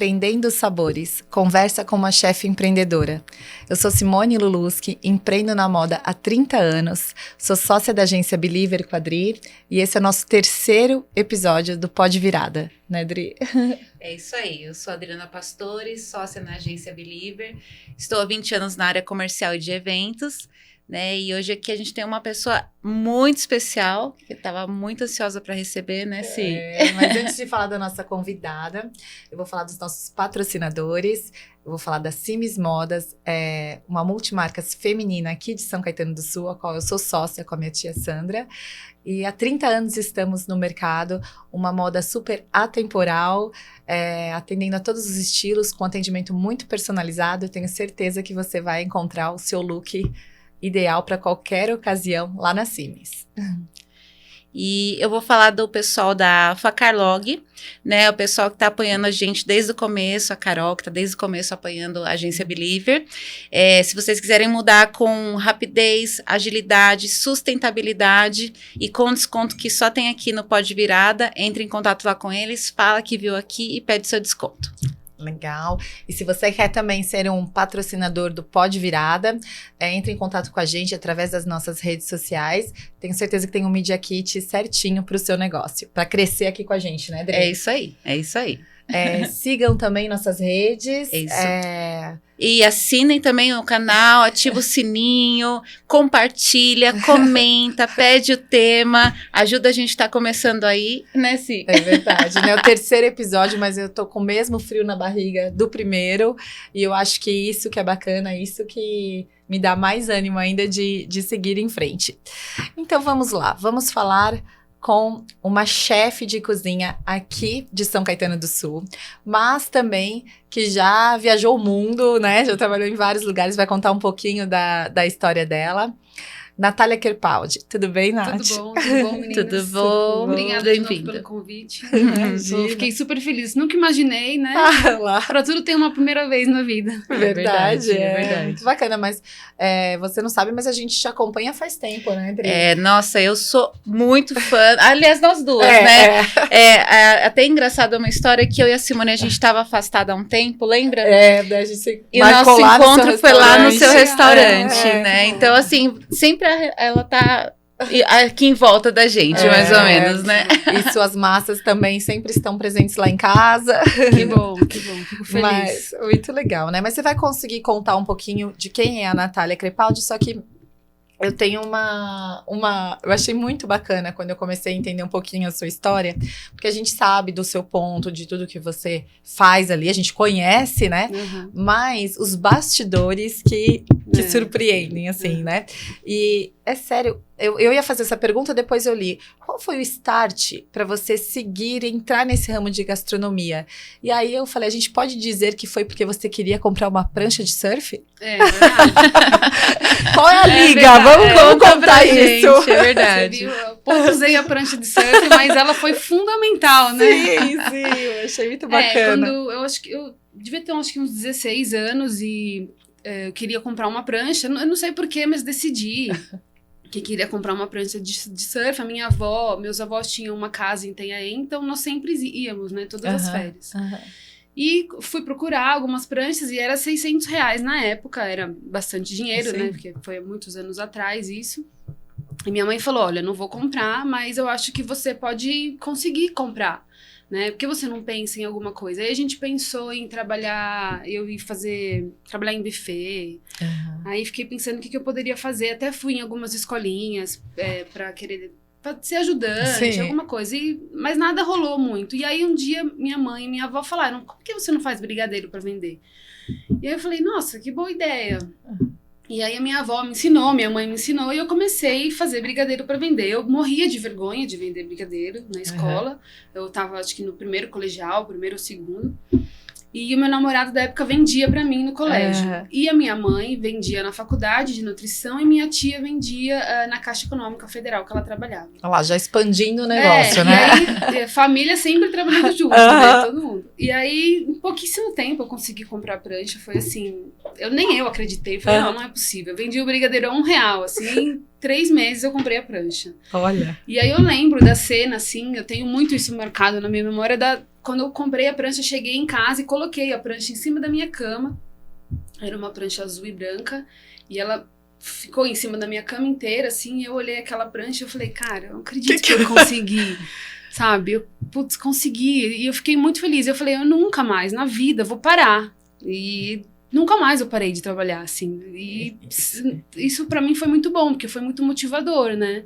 Empreendendo Sabores, conversa com uma chefe empreendedora. Eu sou Simone Luluski, empreendo na moda há 30 anos, sou sócia da agência Believer com a Dri, e esse é o nosso terceiro episódio do Pod Virada, né, Dri? É isso aí, eu sou Adriana Pastore, sócia na agência Believer, estou há 20 anos na área comercial e de eventos, né, e hoje aqui a gente tem uma pessoa muito especial, que eu estava muito ansiosa para receber, né, Si? Mas antes de falar da nossa convidada, eu vou falar dos nossos patrocinadores, eu vou falar da Simes Modas, uma multimarcas feminina aqui de São Caetano do Sul, a qual eu sou sócia com a minha tia Sandra, e há 30 anos estamos no mercado, uma moda super atemporal, atendendo a todos os estilos, com atendimento muito personalizado. Eu tenho certeza que você vai encontrar o seu look ideal para qualquer ocasião lá na Simes. E eu vou falar do pessoal da Facarlog, né, o pessoal que está apoiando a gente desde o começo, a Carol, que está desde o começo apoiando a agência Believer. Se vocês quiserem mudar com rapidez, agilidade, sustentabilidade e com desconto que só tem aqui no Pod Virada, entre em contato lá com eles, fala que viu aqui e pede seu desconto. Legal. E se você quer também ser um patrocinador do Pod Virada, entre em contato com a gente através das nossas redes sociais. Tenho certeza que tem um Media Kit certinho para o seu negócio, para crescer aqui com a gente, né, Adri? É isso aí, é isso aí. Sigam também nossas redes. Isso. E assinem também o canal, ativa o sininho, compartilha, comenta, pede o tema, ajuda a gente a estar começando aí, né, Si? É verdade, né? O terceiro episódio, mas eu tô com o mesmo frio na barriga do primeiro, e eu acho que isso que é bacana, isso que me dá mais ânimo ainda de seguir em frente. Então vamos lá, vamos falar com uma chefe de cozinha aqui de São Caetano do Sul, mas também que já viajou o mundo, né? Já trabalhou em vários lugares, vai contar um pouquinho da história dela. Natália Kerpaldi. Tudo bem, Nath? Tudo bom, meninas? Tudo bom. Obrigada de novo pelo convite. Fiquei super feliz. Nunca imaginei, né? Pra tudo tem uma primeira vez na vida. Verdade. É verdade. Muito bacana, mas você não sabe, mas a gente te acompanha faz tempo, né, Adri? Nossa, eu sou muito fã. Aliás, nós duas, né? Até engraçado uma história que eu e a Simone, a gente estava afastada há um tempo, lembra? Daí a gente e o nosso encontro foi lá no seu restaurante, né? Então, assim, sempre ela tá aqui em volta da gente, mais ou menos, né? E suas massas também sempre estão presentes lá em casa. Que bom, fico feliz. Mas, muito legal, né? Mas você vai conseguir contar um pouquinho de quem é a Natália Kerpaldi, só que eu tenho eu achei muito bacana quando eu comecei a entender um pouquinho a sua história, porque a gente sabe do seu ponto, de tudo que você faz ali, a gente conhece, né? Uhum. Mas os bastidores que surpreendem, assim, né? E é sério, eu ia fazer essa pergunta, depois eu li. Qual foi o start para você seguir, entrar nesse ramo de gastronomia? E aí eu falei, a gente pode dizer que foi porque você queria comprar uma prancha de surf? É verdade. Qual é a liga? Vamos contar isso. Gente, é verdade. Você viu? Eu pouco usei a prancha de surf, mas ela foi fundamental, né? Sim, eu achei muito bacana. Eu acho que eu devia ter uns 16 anos e eu queria comprar uma prancha. Eu não sei porquê, mas decidi que queria comprar uma prancha de surf. Meus avós tinham uma casa em Itanhaém, então nós sempre íamos, né? Todas as férias. E fui procurar algumas pranchas e era R$600 na época, era bastante dinheiro, né? Porque foi há muitos anos atrás isso. E minha mãe falou, olha, não vou comprar, mas eu acho que você pode conseguir comprar, né? Porque você não pensa em alguma coisa. Aí a gente pensou em trabalhar em buffet. Aí fiquei pensando o que eu poderia fazer. Até fui em algumas escolinhas pra ser ajudante, alguma coisa. Mas nada rolou muito. E aí um dia minha mãe e minha avó falaram, como que você não faz brigadeiro pra vender? E aí eu falei, nossa, que boa ideia. E aí a minha avó me ensinou, minha mãe me ensinou, e eu comecei a fazer brigadeiro para vender. Eu morria de vergonha de vender brigadeiro na escola. Eu tava, acho que no primeiro colegial, primeiro ou segundo. E o meu namorado da época vendia pra mim no colégio. E a minha mãe vendia na faculdade de nutrição e minha tia vendia na Caixa Econômica Federal que ela trabalhava. Olha lá, já expandindo o negócio, né? E aí, família sempre trabalhando junto, né? Todo mundo. E aí, em pouquíssimo tempo eu consegui comprar a prancha. Foi assim, nem eu acreditei. Falei, não é possível. Eu vendi o brigadeiro a R$1, assim, 3 meses eu comprei a prancha. Olha. E aí eu lembro da cena, assim, eu tenho muito isso marcado na minha memória, quando eu comprei a prancha, cheguei em casa e coloquei a prancha em cima da minha cama. Era uma prancha azul e branca, e ela ficou em cima da minha cama inteira, assim, eu olhei aquela prancha e eu falei, cara, eu não acredito que eu consegui, sabe? Putz, consegui, e eu fiquei muito feliz. Eu falei, eu nunca mais, na vida, vou parar. E nunca mais eu parei de trabalhar, assim. E isso pra mim foi muito bom, porque foi muito motivador, né?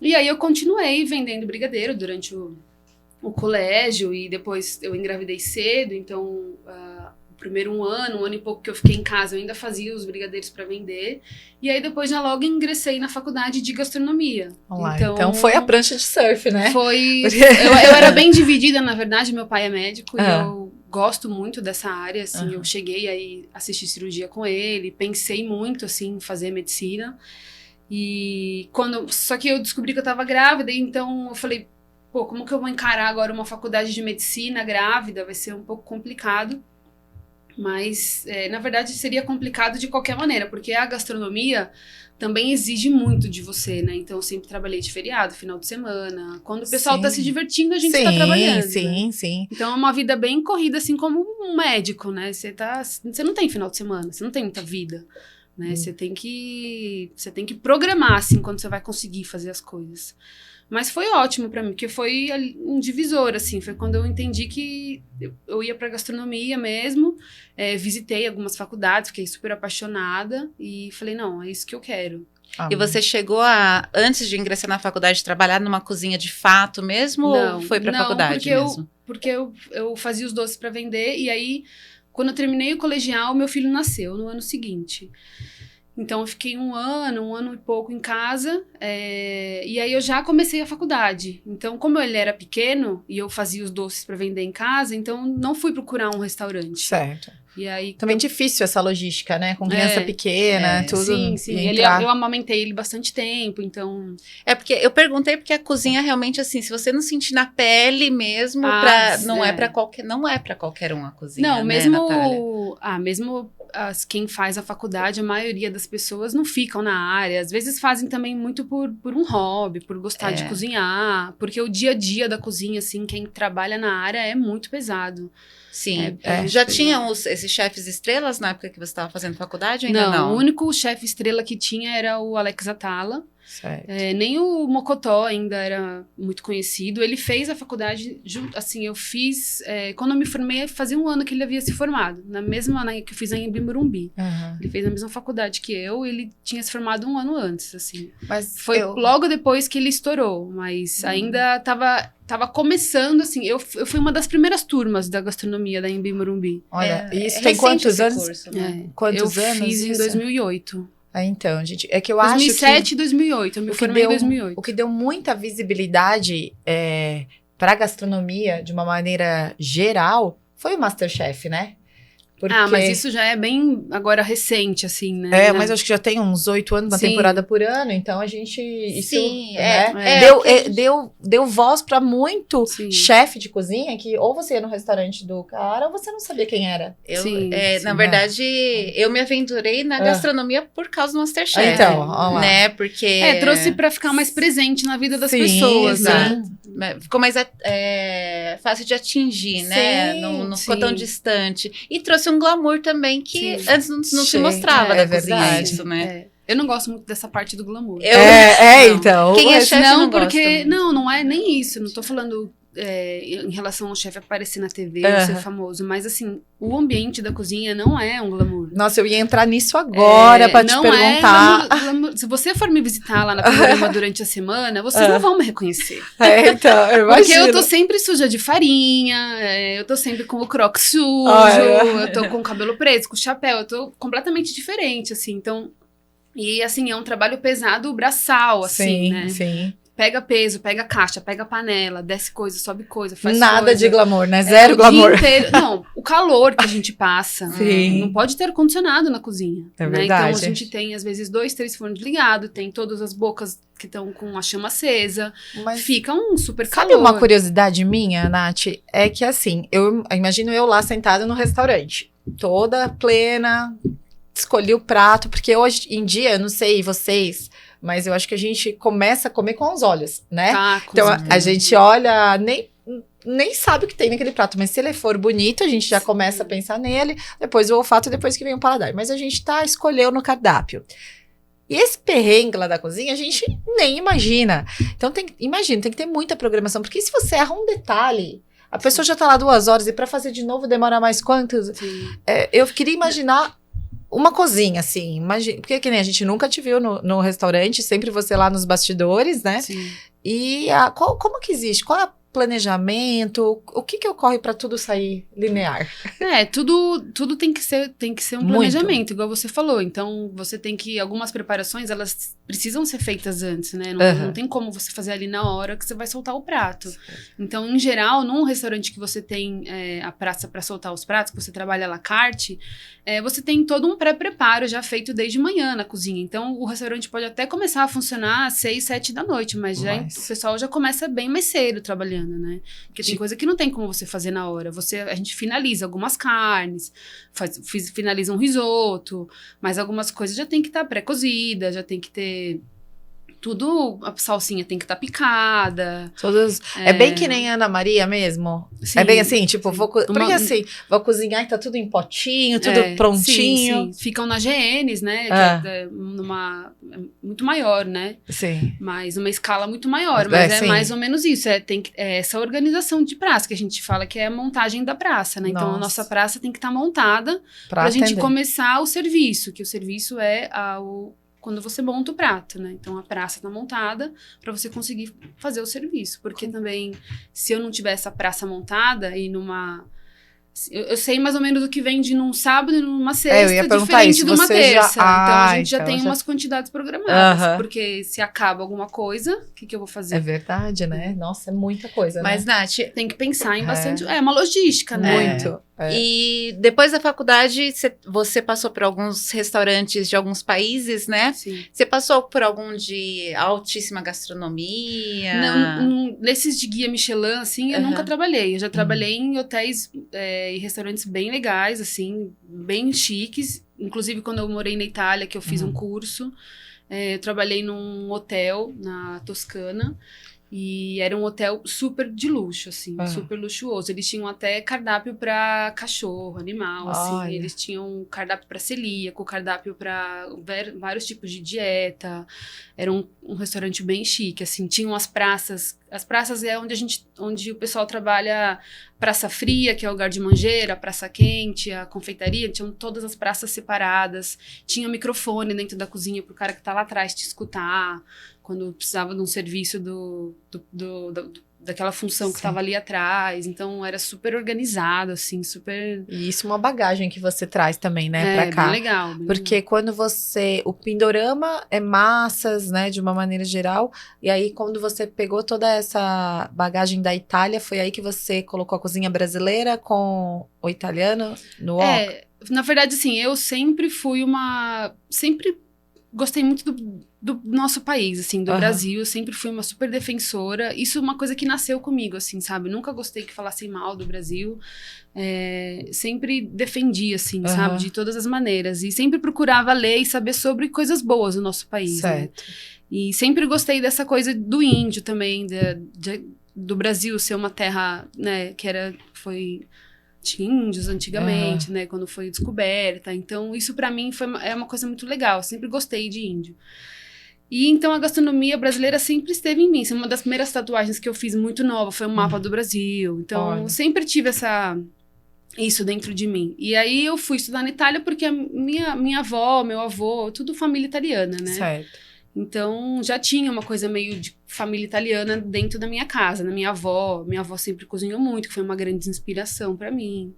E aí eu continuei vendendo brigadeiro durante o colégio, e depois eu engravidei cedo, então o primeiro um ano e pouco que eu fiquei em casa, eu ainda fazia os brigadeiros para vender, e aí depois já logo ingressei na faculdade de gastronomia. Então foi a prancha de surf, né? Foi, eu era bem dividida, na verdade, meu pai é médico, e eu gosto muito dessa área, assim, eu cheguei aí assistir cirurgia com ele, pensei muito, assim, em fazer medicina, e só que eu descobri que eu tava grávida, então eu falei, pô, como que eu vou encarar agora uma faculdade de medicina grávida? Vai ser um pouco complicado. Mas, na verdade, seria complicado de qualquer maneira, porque a gastronomia também exige muito de você, né? Então, eu sempre trabalhei de feriado, final de semana. Quando o pessoal tá se divertindo, a gente tá trabalhando. Sim. Então, é uma vida bem corrida, assim como um médico, né? Você não tem final de semana, você não tem muita vida, né? Você tem que programar, assim, quando você vai conseguir fazer as coisas. Mas foi ótimo pra mim, porque foi um divisor, assim, foi quando eu entendi que eu ia pra gastronomia mesmo, visitei algumas faculdades, fiquei super apaixonada e falei, não, é isso que eu quero. E você chegou antes de ingressar na faculdade, trabalhar numa cozinha de fato mesmo, ou foi pra faculdade mesmo? Porque eu fazia os doces pra vender, e aí, quando eu terminei o colegial, meu filho nasceu no ano seguinte. Então, eu fiquei um ano e pouco em casa, e aí eu já comecei a faculdade. Então, como ele era pequeno e eu fazia os doces para vender em casa, então não fui procurar um restaurante. Certo. E aí, também difícil essa logística, né? Com criança pequena, tudo. Sim. Eu amamentei ele bastante tempo, então... porque eu perguntei porque a cozinha realmente, assim, se você não sentir na pele mesmo, não é para qualquer um a cozinha, não, né, mesmo, Natália? Mesmo quem faz a faculdade, a maioria das pessoas não ficam na área. Às vezes fazem também muito por um hobby, por gostar de cozinhar. Porque o dia a dia da cozinha, assim, quem trabalha na área é muito pesado. Sim. Já tinham esses chefes estrelas na época que você estava fazendo faculdade? Ainda não? O único chefe estrela que tinha era o Alex Atala. Certo. Nem o Mocotó ainda era muito conhecido. Ele fez a faculdade, assim, eu fiz... quando eu me formei, fazia um ano que ele havia se formado. Na mesma que eu fiz em Morumbi. Uhum. Ele fez a mesma faculdade que ele tinha se formado um ano antes, assim. Mas foi logo depois que ele estourou, mas ainda tava começando, assim, eu fui uma das primeiras turmas da gastronomia da Embi Morumbi. Olha, isso tem quantos anos? Curso, né? Quantos anos? Eu fiz em 2008. Então, gente, é que eu 2007 acho que... e 2008, eu me formei em 2008. O que deu muita visibilidade para a gastronomia, de uma maneira geral, foi o MasterChef, né? Porque... mas isso já é bem agora recente, assim, né? Mas acho que já tem uns 8 anos, uma temporada por ano, então a gente... Sim, deu voz para muito Sim. chefe de cozinha, que ou você ia no restaurante do cara, ou você não sabia quem era. Na verdade, eu me aventurei na gastronomia por causa do MasterChef. Então, olha lá. Né? Porque... trouxe para ficar mais presente na vida das pessoas, exato. né? Ficou mais fácil de atingir, né? Não ficou tão distante. E trouxe um glamour também que antes não se mostrava da cozinha, verdade. isso, né? Eu não gosto muito dessa parte do glamour. Então. Quem é chefe não porque... gosta. Não é nem isso. Não tô falando em relação ao chefe aparecer na TV ou ser famoso. Mas, assim, o ambiente da cozinha não é um glamour. Nossa, eu ia entrar nisso agora pra te perguntar. Glamour. Se você for me visitar lá na Panorama durante a semana, vocês não vão me reconhecer. Então, eu imagino. Porque eu tô sempre suja de farinha, eu tô sempre com o croque sujo, eu tô com o cabelo preso, com o chapéu, eu tô completamente diferente, assim. Então, e assim, é um trabalho pesado braçal, assim, né? Sim. Pega peso, pega caixa, pega panela, desce coisa, sobe coisa, faz nada coisa. De glamour, né? Zero glamour. Dia inteiro. Não, o calor que a gente passa. Sim. Não pode ter ar-condicionado na cozinha. É né? verdade. Então a gente tem, às vezes, 2, 3 fornos ligados, tem todas as bocas que estão com a chama acesa. Mas fica um super calor. Sabe uma curiosidade minha, Nath? É que assim, eu imagino eu lá sentada no restaurante, toda plena, escolhi o prato, porque hoje em dia, eu não sei vocês, mas eu acho que a gente começa a comer com os olhos, né? Tá, Então a gente olha, nem sabe o que tem naquele prato, mas se ele for bonito, a gente já começa a pensar nele, depois o olfato, depois que vem o paladar. Mas a gente escolheu no cardápio. E esse perrengue lá da cozinha, a gente nem imagina. Então, imagina, tem que ter muita programação, porque se você erra um detalhe, a pessoa já tá lá 2 horas, e para fazer de novo demora mais quantos? Eu queria imaginar uma cozinha, assim, porque que nem a gente nunca te viu no restaurante, sempre você lá nos bastidores, né? Sim. E como que existe? Qual é o planejamento? O que ocorre para tudo sair linear? Tudo tem que ser um Muito. planejamento, igual você falou. Então, você tem que... Algumas preparações, elas precisam ser feitas antes, né? Não tem como você fazer ali na hora que você vai soltar o prato. Então, em geral, num restaurante que você tem a praça para soltar os pratos, que você trabalha à la carte, você tem todo um pré-preparo já feito desde manhã na cozinha. Então, o restaurante pode até começar a funcionar às 6, 7 da noite, mas o pessoal já começa bem mais cedo trabalhando, né? Porque tem coisa que não tem como você fazer na hora. A gente finaliza algumas carnes, finaliza um risoto, mas algumas coisas já tem que estar pré-cozida, já tem que ter... Tudo, a salsinha tem que estar picada. É bem que nem a Ana Maria mesmo? Sim, é bem assim, tipo, sim. Porque assim, vou cozinhar e tá tudo em potinho, tudo prontinho. Sim. Ficam na GNs, né? Que é muito maior, né? Sim. Mas uma escala muito maior. Mas é mais ou menos isso. Tem essa organização de praça, que a gente fala que é a montagem da praça, né? Então, a nossa praça tem que estar montada pra gente começar o serviço. Que o serviço é quando você monta o prato, né? Então, a praça tá montada para você conseguir fazer o serviço. Porque também, se eu não tiver essa praça montada e numa... Eu sei mais ou menos o que vende num sábado e numa sexta, diferente de uma terça. Então, a gente já tem umas quantidades programadas. Porque se acaba alguma coisa, o que eu vou fazer? É verdade, né? Nossa, é muita coisa, Mas, né? Nath... Tem que pensar em bastante... É uma logística, né? Muito. E depois da faculdade, você passou por alguns restaurantes de alguns países, né? Sim. Você passou por algum de altíssima gastronomia? Não, nesses de guia Michelin, assim, eu nunca trabalhei. Eu já trabalhei em hotéis e restaurantes bem legais, assim, bem chiques. Inclusive, quando eu morei na Itália, que eu fiz um curso, eu trabalhei num hotel na Toscana. E era um hotel super de luxo, assim, super luxuoso. Eles tinham até cardápio para cachorro, animal, assim. Eles tinham cardápio para celíaco, cardápio para vários tipos de dieta. Era um restaurante bem chique, assim. Tinham as praças. As praças é onde o pessoal trabalha. Praça Fria, que é o lugar de manjeira, a Praça Quente, a confeitaria. Tinham todas as praças separadas. Tinha microfone dentro da cozinha pro cara que tá lá atrás te escutar. Quando precisava de um serviço daquela função que estava ali atrás. Então, era super organizado, assim, super... E isso é uma bagagem que você traz também, né, pra cá. Bem legal. Porque quando o Pindorama é massas, né, de uma maneira geral, e aí quando você pegou toda essa bagagem da Itália, foi aí que você colocou a cozinha brasileira com o italiano no wok? Na verdade, assim, eu sempre gostei muito do nosso país, assim, do Brasil. Eu sempre fui uma super defensora. Isso é uma coisa que nasceu comigo, assim, sabe? Nunca gostei que falassem mal do Brasil. Sempre defendi, assim, sabe? De todas as maneiras. E sempre procurava ler e saber sobre coisas boas do nosso país, certo. Né? E sempre gostei dessa coisa do índio também, do Brasil ser uma terra, né, tinha índios antigamente, né, quando foi descoberta. Então, isso pra mim é uma coisa muito legal. Eu sempre gostei de índio. E então a gastronomia brasileira sempre esteve em mim. Uma das primeiras tatuagens que eu fiz muito nova foi um mapa do Brasil. Então, eu sempre tive isso dentro de mim. E aí eu fui estudar na Itália porque a minha avó, meu avô, tudo família italiana, né? Certo. Então, já tinha uma coisa meio de família italiana dentro da minha casa, na minha avó. Minha avó sempre cozinhou muito, que foi uma grande inspiração para mim.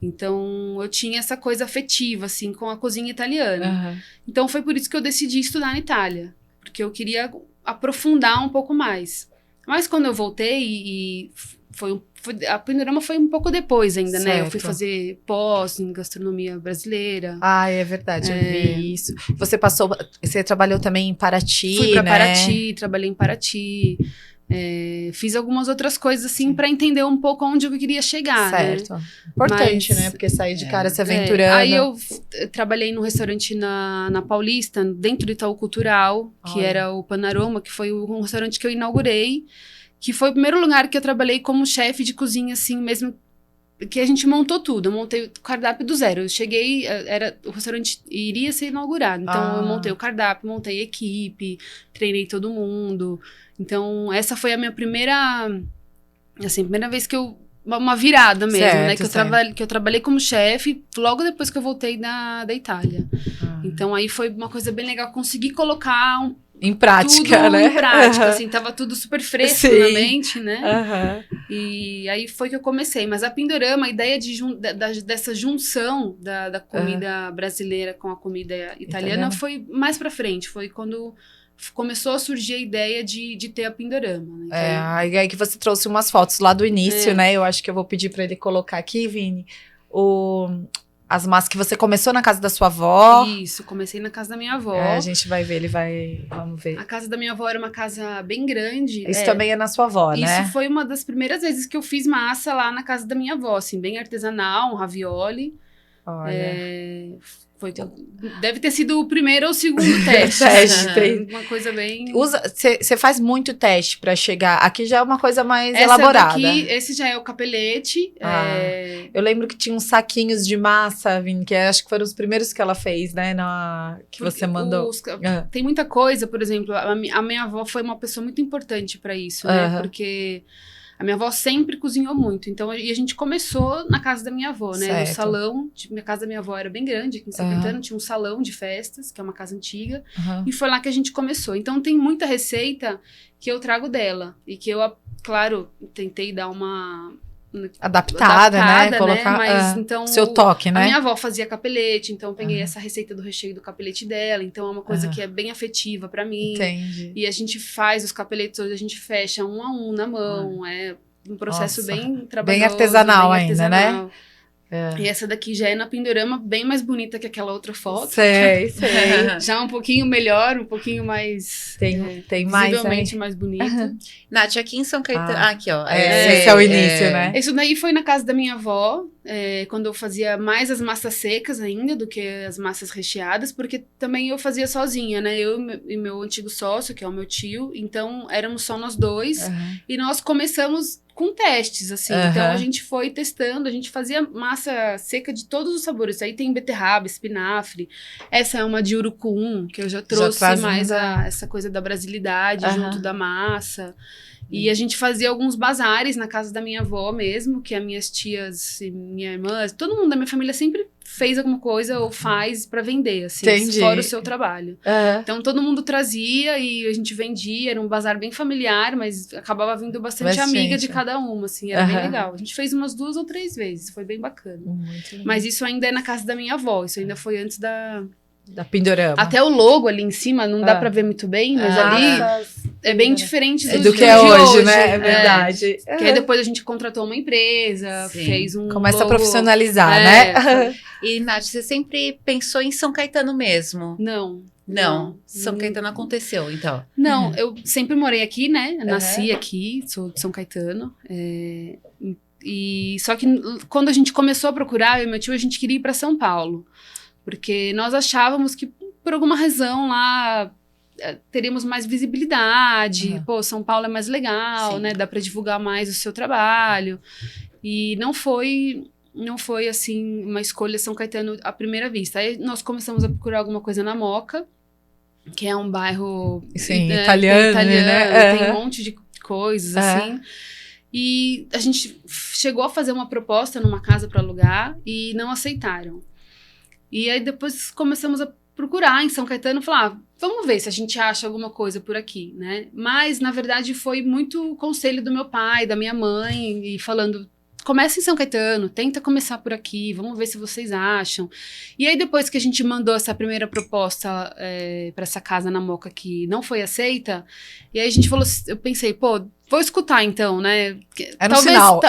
Então, eu tinha essa coisa afetiva, assim, com a cozinha italiana. Então, foi por isso que eu decidi estudar na Itália. Porque eu queria aprofundar um pouco mais. Mas quando eu voltei, a Pindorama foi um pouco depois ainda, né? Eu fui fazer pós em gastronomia brasileira. É verdade, eu vi isso. Você trabalhou também em Paraty, Fui pra Paraty, trabalhei em Paraty. Fiz algumas outras coisas, assim, para entender um pouco onde eu queria chegar, certo. né? Importante, Mas, né? Porque sair de cara se aventurando. Aí eu trabalhei num restaurante na Paulista, dentro do Itaú Cultural, que era o Panorama, que foi um restaurante que eu inaugurei, que foi o primeiro lugar que eu trabalhei como chefe de cozinha, assim, mesmo que a gente montou tudo. Eu montei o cardápio do zero. Eu cheguei, o restaurante iria ser inaugurado. Então, eu montei o cardápio, montei a equipe, treinei todo mundo. Então, essa foi a minha primeira vez que eu... Uma virada mesmo, certo, né? Que eu trabalhei como chefe logo depois que eu voltei da Itália. Então, aí foi uma coisa bem legal. Consegui colocar em prática, tudo né? em prática, assim. Tava tudo super fresco na mente, né? E aí foi que eu comecei. Mas a Pindorama, a ideia dessa junção da comida brasileira com a comida italiana foi mais pra frente. Foi quando começou a surgir a ideia de ter a Pindorama. Né? Aí que você trouxe umas fotos lá do início, né? Eu acho que eu vou pedir pra ele colocar aqui, Vini, as massas que você começou na casa da sua avó. Isso, comecei na casa da minha avó. A gente vai ver, vamos ver. A casa da minha avó era uma casa bem grande. Isso também é na sua avó, né? Isso foi uma das primeiras vezes que eu fiz massa lá na casa da minha avó, assim, bem artesanal, um ravioli. Olha. Deve ter sido o primeiro ou o segundo teste. Uma coisa bem... Você faz muito teste pra chegar. Aqui já é uma coisa mais elaborada. Esse já é o capelete. Eu lembro que tinha uns saquinhos de massa, Vini, que acho que foram os primeiros que ela fez, né? Que você mandou. Tem muita coisa, por exemplo, a minha avó foi uma pessoa muito importante pra isso, né? Porque... A minha avó sempre cozinhou muito, então e a gente começou na casa da minha avó, né? Certo. No salão, a casa da minha avó era bem grande, aqui em São Caetano, tinha um salão de festas, que é uma casa antiga, e foi lá que a gente começou. Então tem muita receita que eu trago dela, e que eu, claro, tentei dar uma... Adaptada, né? Colocar mas, então, seu toque, né? A minha avó fazia capelete, então eu peguei essa receita do recheio do capelete dela, então é uma coisa que é bem afetiva pra mim. Entendi. E a gente faz os capeletes hoje, a gente fecha um a um na mão, é um processo bem trabalhoso. Bem artesanal ainda, né? E essa daqui já é na Pindorama, bem mais bonita que aquela outra foto. Sei. Já um pouquinho melhor, um pouquinho mais... Tem mais, visivelmente mais bonito. Nath, aqui em São Caetano... aqui, ó. Esse é o início, né? Isso daí foi na casa da minha avó, quando eu fazia mais as massas secas ainda do que as massas recheadas, porque também eu fazia sozinha, né? Eu e meu antigo sócio, que é o meu tio, então éramos só nós dois, e nós começamos com testes, assim. Então, a gente foi testando, a gente fazia massa seca de todos os sabores. Aí tem beterraba, espinafre. Essa é uma de urucum, que eu já trouxe mais essa coisa da brasilidade junto da massa. E a gente fazia alguns bazares na casa da minha avó mesmo, que as minhas tias e minha irmã, todo mundo da minha família sempre fez alguma coisa ou faz pra vender, assim, fora o seu trabalho. Então todo mundo trazia e a gente vendia, era um bazar bem familiar, mas acabava vindo bastante amiga de cada uma, assim, era bem legal. A gente fez umas 2 ou 3 vezes, foi bem bacana. Mas isso ainda é na casa da minha avó, isso ainda foi antes da Pindorama. Até o logo ali em cima, não dá pra ver muito bem, mas ali é bem diferente do que é hoje, né? É verdade. Que aí depois a gente contratou uma empresa, fez um começa logo. a profissionalizar, né? E, Nath, você sempre pensou em São Caetano mesmo? Não. São Caetano aconteceu, então? Não, eu sempre morei aqui, né? Nasci aqui, sou de São Caetano. E só que quando a gente começou a procurar, eu e meu tio, a gente queria ir para São Paulo. Porque nós achávamos que, por alguma razão lá, teríamos mais visibilidade. Pô, São Paulo é mais legal, né? Dá para divulgar mais o seu trabalho. E não foi, assim, uma escolha São Caetano à primeira vista. Aí nós começamos a procurar alguma coisa na Moca, que é um bairro... italiano, né? Tem um monte de coisas, assim. E a gente chegou a fazer uma proposta numa casa para alugar e não aceitaram. E aí depois começamos a procurar em São Caetano, falar, vamos ver se a gente acha alguma coisa por aqui, né? Mas, na verdade, foi muito conselho do meu pai, da minha mãe, e falando, começa em São Caetano, tenta começar por aqui, vamos ver se vocês acham. E aí depois que a gente mandou essa primeira proposta para essa casa na Moca que não foi aceita, e aí a gente falou, eu pensei, pô, vou escutar então, né? Era um sinal.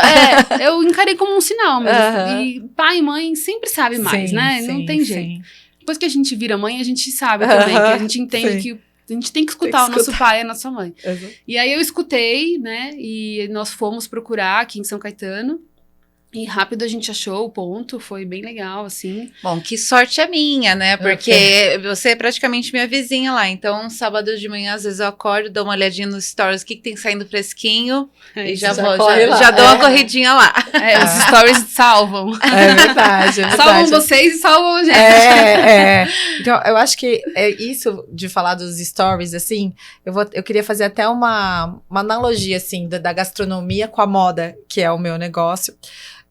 Eu encarei como um sinal mesmo. E pai e mãe sempre sabe mais, né? Não tem jeito. Depois que a gente vira mãe, a gente sabe também, que a gente entende que A gente tem que escutar o nosso pai e a nossa mãe. E aí eu escutei, né? E nós fomos procurar aqui em São Caetano. E rápido a gente achou o ponto, foi bem legal, assim. Bom, que sorte a minha, né? Porque você é praticamente minha vizinha lá. Então, sábado de manhã, às vezes eu acordo, dou uma olhadinha nos stories, o que tem saindo fresquinho. E já dou uma corridinha lá. Os stories salvam. É verdade. Salvam vocês e salvam a gente. Então, eu acho que isso de falar dos stories, assim, eu queria fazer até uma analogia, assim, da gastronomia com a moda, que é o meu negócio.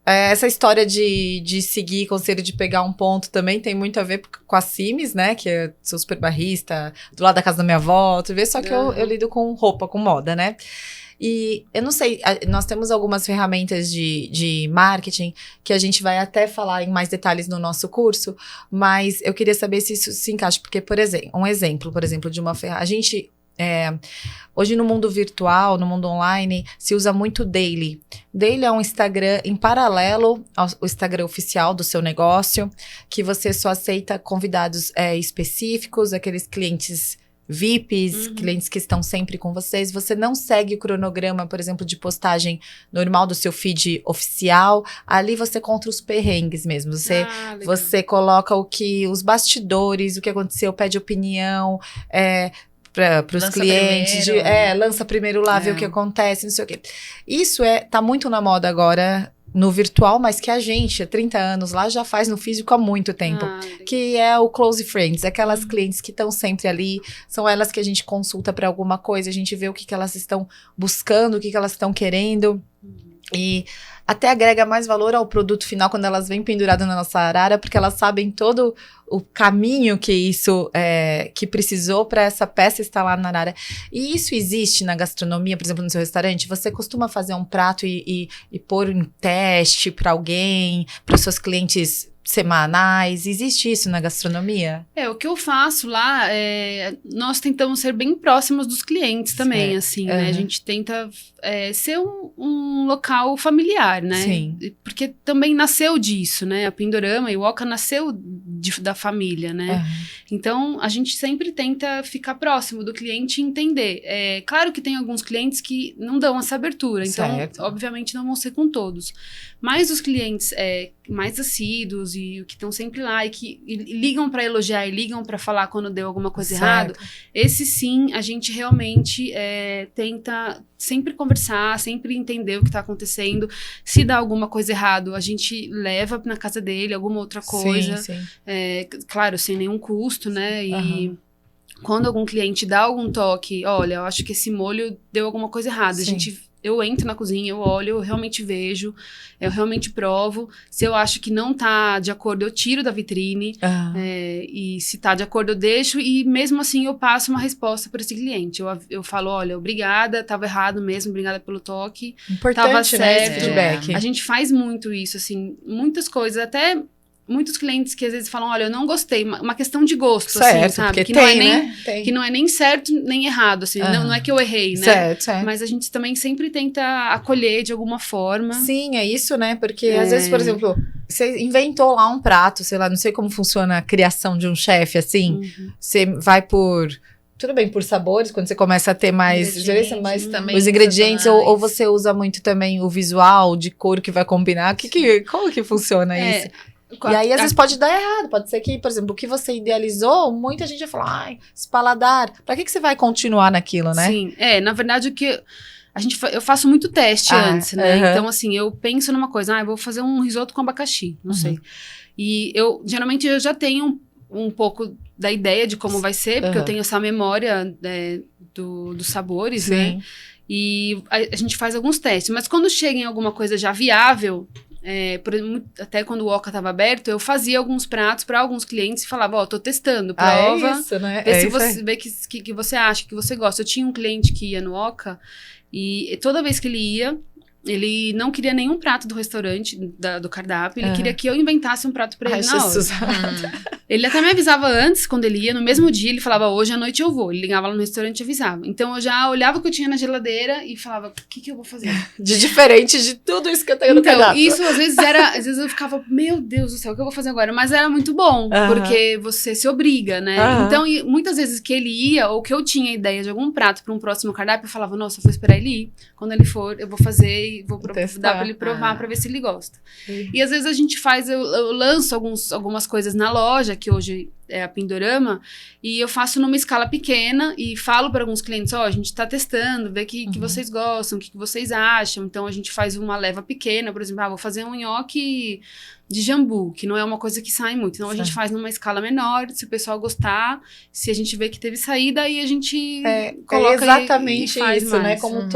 Essa história de seguir conselho de pegar um ponto também tem muito a ver com a Sims, né? Que eu sou super barrista, do lado da casa da minha avó, tu vê, só que eu lido com roupa, com moda, né? E eu não sei, nós temos algumas ferramentas de marketing que a gente vai até falar em mais detalhes no nosso curso, mas eu queria saber se isso se encaixa, porque, por exemplo, de uma ferramenta, a gente... hoje no mundo virtual, no mundo online, se usa muito Daily. Daily é um Instagram em paralelo ao Instagram oficial do seu negócio, que você só aceita convidados específicos, aqueles clientes VIPs, clientes que estão sempre com vocês. Você não segue o cronograma, por exemplo, de postagem normal do seu feed oficial. Ali você conta os perrengues mesmo. Você coloca os bastidores, o que aconteceu, pede opinião, para os clientes, lança primeiro lá, vê o que acontece, não sei o quê. Isso tá muito na moda agora, no virtual, mas que a gente, há 30 anos lá, já faz no físico há muito tempo. Que é o Close Friends, aquelas clientes que estão sempre ali, são elas que a gente consulta para alguma coisa, a gente vê o que elas estão buscando, o que elas estão querendo. E até agrega mais valor ao produto final quando elas vêm penduradas na nossa arara, porque elas sabem todo o caminho que isso que precisou para essa peça estar lá na arara. E isso existe na gastronomia, por exemplo, no seu restaurante? Você costuma fazer um prato e pôr em teste para alguém, para os seus clientes semanais? Existe isso na gastronomia? O que eu faço lá, nós tentamos ser bem próximos dos clientes também, assim, né? A gente tenta ser um local familiar, né? Sim. Porque também nasceu disso, né? A Pindorama e o Oca nasceu da família, né? Então, a gente sempre tenta ficar próximo do cliente e entender. Claro que tem alguns clientes que não dão essa abertura, então, obviamente, não vão ser com todos. Mas os clientes mais assíduos e que estão sempre lá e que ligam para elogiar e ligam para falar quando deu alguma coisa errada, esse sim, a gente realmente tenta sempre conversar, sempre entender o que está acontecendo. Se dá alguma coisa errada, a gente leva na casa dele alguma outra coisa. Sim. Claro, sem nenhum custo, né? E quando algum cliente dá algum toque, olha, eu acho que esse molho deu alguma coisa errada. Eu entro na cozinha, eu olho, eu realmente vejo, eu realmente provo. Se eu acho que não tá de acordo, eu tiro da vitrine. E se tá de acordo, eu deixo. E mesmo assim, eu passo uma resposta para esse cliente. Eu falo, olha, obrigada, tava errado mesmo, obrigada pelo toque. Importante, tava certo. Né, esse feedback. A gente faz muito isso, assim, muitas coisas, até... Muitos clientes que às vezes falam, olha, eu não gostei, uma questão de gosto, assim, sabe? Que não é nem certo nem errado, assim, não é que eu errei, né? Certo. Mas a gente também sempre tenta acolher de alguma forma. Sim, é isso, né? Porque às vezes, por exemplo, você inventou lá um prato, sei lá, não sei como funciona a criação de um chefe, assim, você vai tudo bem, por sabores, quando você começa a ter mais os ingredientes, ou você usa muito também o visual de cor que vai combinar, como que funciona isso? E aí, às vezes, pode dar errado. Pode ser que, por exemplo, o que você idealizou, muita gente vai falar, ai, esse paladar, pra que você vai continuar naquilo, né? Sim, na verdade, o que... eu faço muito teste antes, né? Então, assim, eu penso numa coisa, eu vou fazer um risoto com abacaxi, não sei. E geralmente, eu já tenho um pouco da ideia de como vai ser, porque eu tenho essa memória dos sabores, né? E a gente faz alguns testes. Mas quando chega em alguma coisa já viável... até quando o Oca estava aberto, eu fazia alguns pratos para alguns clientes e falava, tô testando, prova, é isso, né? vê que você acha, que você gosta. Eu tinha um cliente que ia no Oca e toda vez que ele ia, Ele não queria nenhum prato do restaurante, do cardápio. Ele queria que eu inventasse um prato pra ele na hora. Jesus. Ele até me avisava antes, quando ele ia. No mesmo dia, ele falava, hoje à noite eu vou. Ele ligava lá no restaurante e avisava. Então, eu já olhava o que eu tinha na geladeira e falava, o que eu vou fazer? De diferente de tudo isso que eu tenho no cardápio. Isso, às vezes eu ficava, meu Deus do céu, o que eu vou fazer agora? Mas era muito bom, porque você se obriga, né? Então, muitas vezes que ele ia, ou que eu tinha ideia de algum prato para um próximo cardápio, eu falava, nossa, eu vou esperar ele ir. Quando ele for, eu vou fazer e vou dar pra ele provar, pra ver se ele gosta. E às vezes a gente faz, eu lanço algumas coisas na loja, que hoje é a Pindorama, e eu faço numa escala pequena e falo para alguns clientes, a gente tá testando, vê que vocês gostam, o que vocês acham. Então a gente faz uma leva pequena, por exemplo, vou fazer um nhoque de jambu, que não é uma coisa que sai muito. Então a gente faz numa escala menor, se o pessoal gostar, se a gente vê que teve saída, aí a gente coloca exatamente e faz isso, mais. né? Como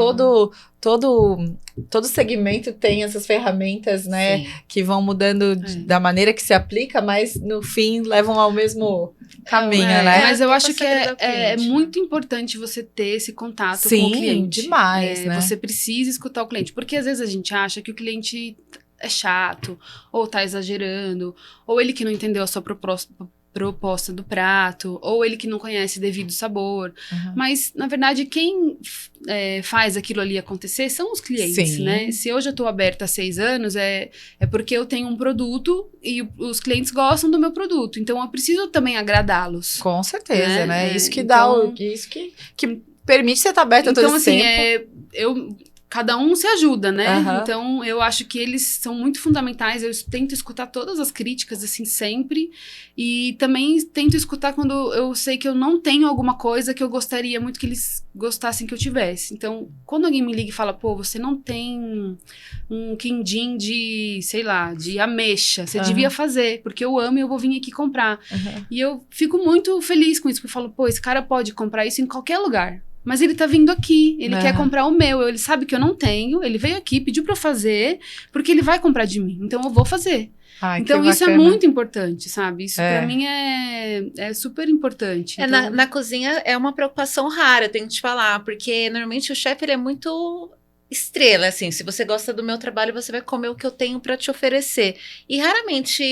todo segmento tem essas ferramentas, né? Que vão mudando da maneira que se aplica, mas no fim levam ao mesmo caminho, né? Mas eu acho que é muito importante você ter esse contato com o cliente. Demais, né? Você precisa escutar o cliente, porque às vezes a gente acha que o cliente é chato, ou tá exagerando, ou ele que não entendeu a sua proposta do prato, ou ele que não conhece devido sabor. Mas, na verdade, quem faz aquilo ali acontecer são os clientes, né? Se hoje eu tô aberta há 6 anos, é porque eu tenho um produto e os clientes gostam do meu produto. Então, eu preciso também agradá-los. Com certeza, né? Isso que dá isso que permite você estar aberta todo esse tempo. Cada um se ajuda, né? Então, eu acho que eles são muito fundamentais. Eu tento escutar todas as críticas, assim, sempre. E também tento escutar quando eu sei que eu não tenho alguma coisa que eu gostaria muito que eles gostassem que eu tivesse. Então, quando alguém me liga e fala, pô, você não tem um quindim de, sei lá, de ameixa. Você devia fazer, porque eu amo e eu vou vir aqui comprar. E eu fico muito feliz com isso, porque eu falo, pô, esse cara pode comprar isso em qualquer lugar. Mas ele tá vindo aqui, ele quer comprar o meu, ele sabe que eu não tenho, ele veio aqui, pediu pra eu fazer, porque ele vai comprar de mim, então eu vou fazer. Então isso é muito importante, sabe? Isso pra mim é super importante. Então... Na cozinha é uma preocupação rara, tenho que te falar, porque normalmente o chefe ele é muito estrela, assim, se você gosta do meu trabalho, você vai comer o que eu tenho pra te oferecer. E raramente,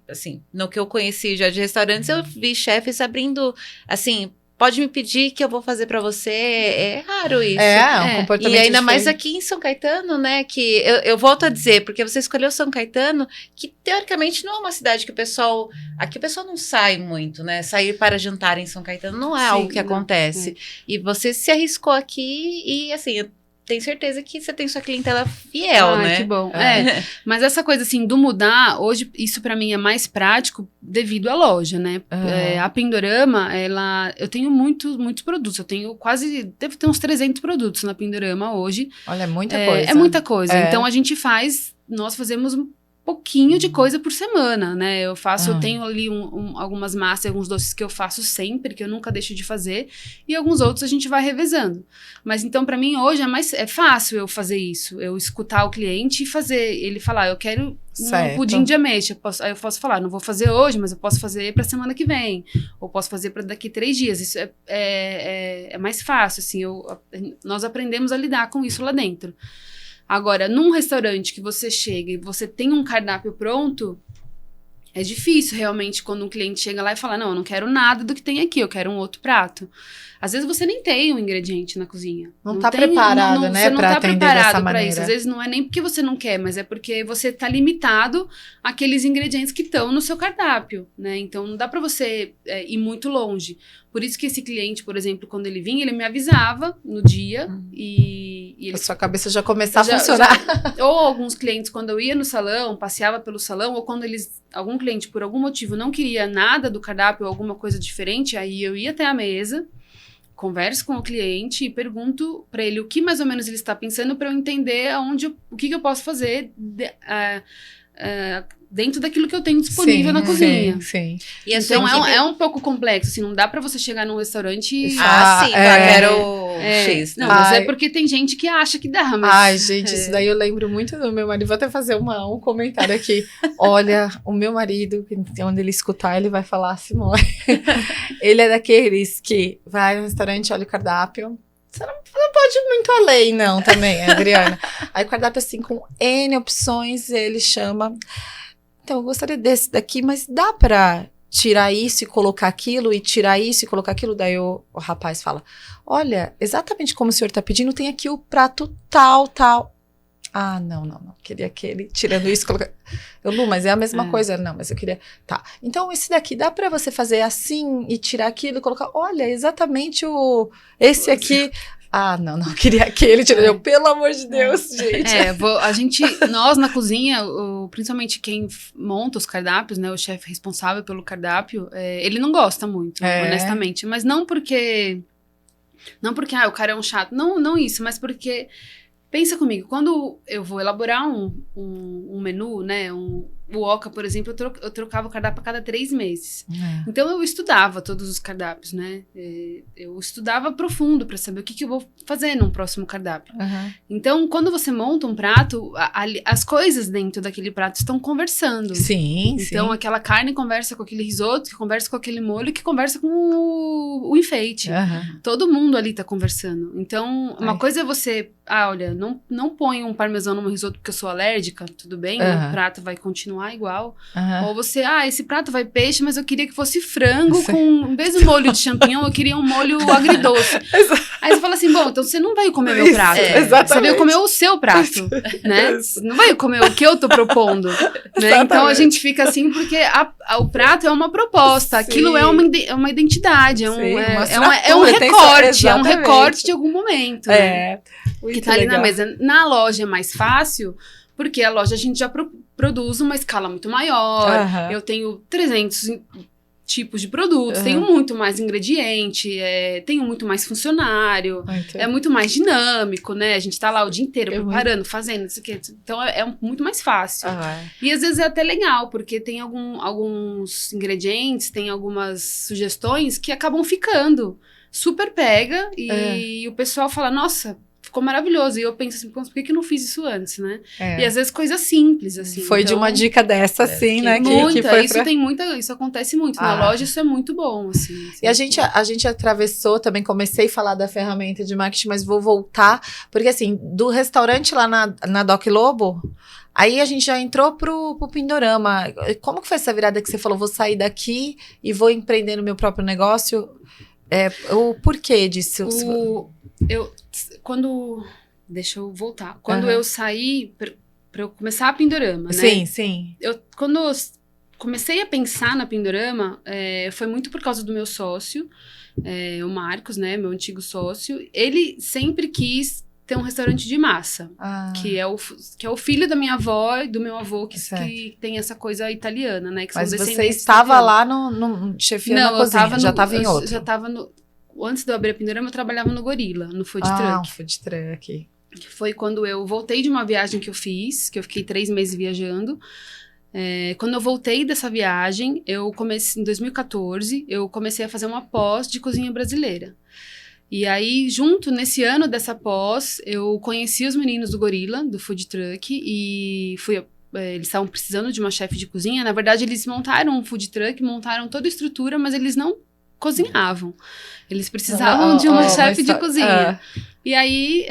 assim, no que eu conheci já de restaurantes, eu vi chefes abrindo, assim... Pode me pedir que eu vou fazer pra você. É raro isso. Um comportamento E ainda diferente. mais aqui em São Caetano, né? Que eu volto a dizer, porque você escolheu São Caetano, que teoricamente não é uma cidade que o pessoal... Aqui o pessoal não sai muito, né? Sair para jantar em São Caetano não é algo que acontece. E você se arriscou aqui e, assim... Eu tenho certeza que você tem sua clientela fiel, né? Que bom. Mas essa coisa, assim, do mudar, hoje, isso pra mim é mais prático devido à loja, né? A Pindorama, eu tenho muitos produtos. Eu tenho deve ter uns 300 produtos na Pindorama hoje. Olha, é muita coisa. É muita coisa. Então, nós fazemos um pouquinho de coisa por semana, né? Eu tenho ali algumas massas, alguns doces que eu faço sempre, que eu nunca deixo de fazer, e alguns outros a gente vai revezando. Mas então, pra mim, hoje é fácil eu fazer isso, eu escutar o cliente e fazer, ele falar, eu quero um pudim de ameixa, aí eu posso falar, não vou fazer hoje, mas eu posso fazer pra semana que vem, ou posso fazer pra daqui 3 dias, isso é mais fácil, assim, nós aprendemos a lidar com isso lá dentro. Agora, num restaurante que você chega e você tem um cardápio pronto, é difícil realmente quando um cliente chega lá e fala, não, eu não quero nada do que tem aqui, eu quero um outro prato. Às vezes você nem tem um ingrediente na cozinha. Não tá preparado, né, você não pra tá atender preparado dessa pra maneira. isso. Às vezes não é nem porque você não quer, mas é porque você tá limitado àqueles ingredientes que estão no seu cardápio, né? Então não dá pra você ir muito longe. Por isso que esse cliente, por exemplo, quando ele vinha, ele me avisava no dia e ele... A sua cabeça já começava a funcionar. Ou alguns clientes, quando eu ia no salão, passeava pelo salão, ou quando algum cliente, por algum motivo, não queria nada do cardápio ou alguma coisa diferente, aí eu ia até a mesa, converso com o cliente e pergunto para ele o que mais ou menos ele está pensando para eu entender o que eu posso fazer dentro daquilo que eu tenho disponível na cozinha. Sim. E então é um pouco complexo, assim, não dá para você chegar num restaurante e... quero X. Não, mas é porque tem gente que acha que dá, mas... Ai, gente, isso daí eu lembro muito do meu marido. Vou até fazer um comentário aqui. Olha, o meu marido, onde ele escutar, ele vai falar, Simone. Ele é daqueles que vai no restaurante, olha o cardápio. Você não pode ir muito além, não, também, Adriana. Aí o cardápio, assim, com N opções, ele chama... Então, eu gostaria desse daqui, mas dá pra tirar isso e colocar aquilo, e tirar isso e colocar aquilo? Daí o rapaz fala, olha, exatamente como o senhor tá pedindo, tem aqui o prato tal. Ah, não. Queria aquele, tirando isso, colocar... Eu, Lu, mas é a mesma coisa. Não, mas eu queria... Tá. Então, esse daqui, dá pra você fazer assim e tirar aquilo e colocar... Olha, exatamente esse aqui... Ah, não, queria aquele, tirou. Pelo amor de Deus, gente. Nós na cozinha, principalmente quem monta os cardápios, né, o chefe responsável pelo cardápio, ele não gosta muito, honestamente. Mas não porque o cara é um chato, não isso, mas porque... Pensa comigo, quando eu vou elaborar um menu, né, o Oca, por exemplo, eu trocava o cardápio a cada 3 meses. Então, eu estudava todos os cardápios, né? Eu estudava profundo para saber o que eu vou fazer num próximo cardápio. Então, quando você monta um prato, as coisas dentro daquele prato estão conversando. Sim, então, aquela carne conversa com aquele risoto, que conversa com aquele molho, que conversa com o enfeite. Todo mundo ali tá conversando. Então, uma coisa é você... olha, não põe um parmesão no meu risoto porque eu sou alérgica, tudo bem, o prato vai continuar igual. Ou você, esse prato vai peixe, mas eu queria que fosse frango com, em vez do molho de champignon, eu queria um molho agridoce. Aí você fala assim, bom, então você não vai comer meu prato. Você veio comer o seu prato, né? Não vai comer o que eu tô propondo, né? Então a gente fica assim porque o prato é uma proposta, aquilo é uma identidade, é um recorte, é um recorte de algum momento, né? Que tá ali na mesa. Na loja é mais fácil, porque a loja a gente já produz uma escala muito maior. Eu tenho 300 tipos de produtos, tenho muito mais ingrediente, tenho muito mais funcionário, é muito mais dinâmico, né? A gente tá lá o dia inteiro preparando, fazendo, isso aqui. Então é muito mais fácil. E às vezes é até legal, porque tem alguns ingredientes, tem algumas sugestões que acabam ficando. Super pega e o pessoal fala, nossa, ficou maravilhoso. E eu penso assim, por que eu não fiz isso antes, né? E às vezes coisas simples, assim. Foi então, de uma dica dessa, assim, né? Isso acontece muito. Na loja isso é muito bom, assim. E a gente atravessou, também comecei a falar da ferramenta de marketing, mas vou voltar, porque assim, do restaurante lá na Doc Lobo, aí a gente já entrou pro Pindorama. Como que foi essa virada que você falou, vou sair daqui e vou empreender no meu próprio negócio? O porquê disso? Deixa eu voltar. Quando eu saí pra eu começar a Pindorama, né? Sim. Quando eu comecei a pensar na Pindorama, foi muito por causa do meu sócio, o Marcos, né? Meu antigo sócio. Ele sempre quis ter um restaurante de massa, que é o filho da minha avó e do meu avô, que tem essa coisa italiana, né? Que mas você estava lá no chefiando na cozinha, já estava em outro? Já estava antes de eu abrir a Pindorama, eu trabalhava no Gorila, no Food Truck. Food Truck. Que foi quando eu voltei de uma viagem que eu fiz, que eu fiquei 3 meses viajando. Quando eu voltei dessa viagem, em 2014, eu comecei a fazer uma pós de cozinha brasileira. E aí, nesse ano dessa pós, eu conheci os meninos do Gorila, do Food Truck, e eles estavam precisando de uma chefe de cozinha. Na verdade, eles montaram um food truck, montaram toda a estrutura, mas eles não cozinhavam. Eles precisavam de uma chefe de cozinha. E aí,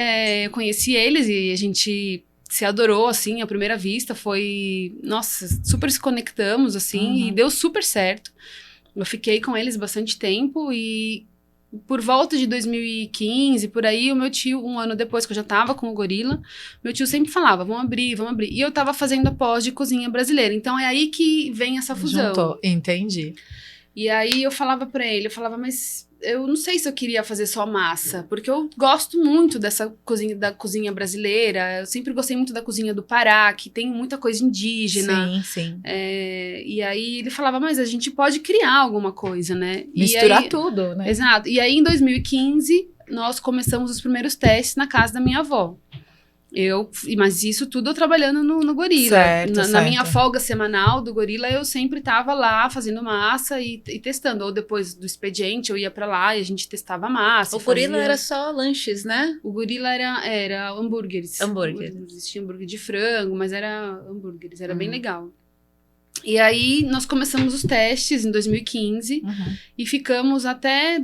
eu conheci eles e a gente se adorou, assim, à primeira vista. Nossa, super se conectamos, assim, e deu super certo. Eu fiquei com eles bastante tempo e por volta de 2015, por aí, o meu tio, um ano depois que eu já tava com o Gorila, meu tio sempre falava, vamos abrir. E eu tava fazendo a pós de cozinha brasileira. Então, é aí que vem essa fusão. Juntou. Entendi. E aí, eu falava pra ele, mas eu não sei se eu queria fazer só massa, porque eu gosto muito dessa cozinha, da cozinha brasileira. Eu sempre gostei muito da cozinha do Pará, que tem muita coisa indígena. Sim. E aí ele falava, mas a gente pode criar alguma coisa, né? Misturar tudo, né? Exato. E aí em 2015, nós começamos os primeiros testes na casa da minha avó. Mas isso tudo eu trabalhando no Gorila. Na minha folga semanal do Gorila, eu sempre tava lá fazendo massa e testando. Ou depois do expediente, eu ia pra lá e a gente testava a massa. O Gorila era só lanches, né? O Gorila era hambúrgueres. Existia hambúrguer de frango, mas era hambúrgueres. Era bem legal. E aí, nós começamos os testes em 2015 e ficamos até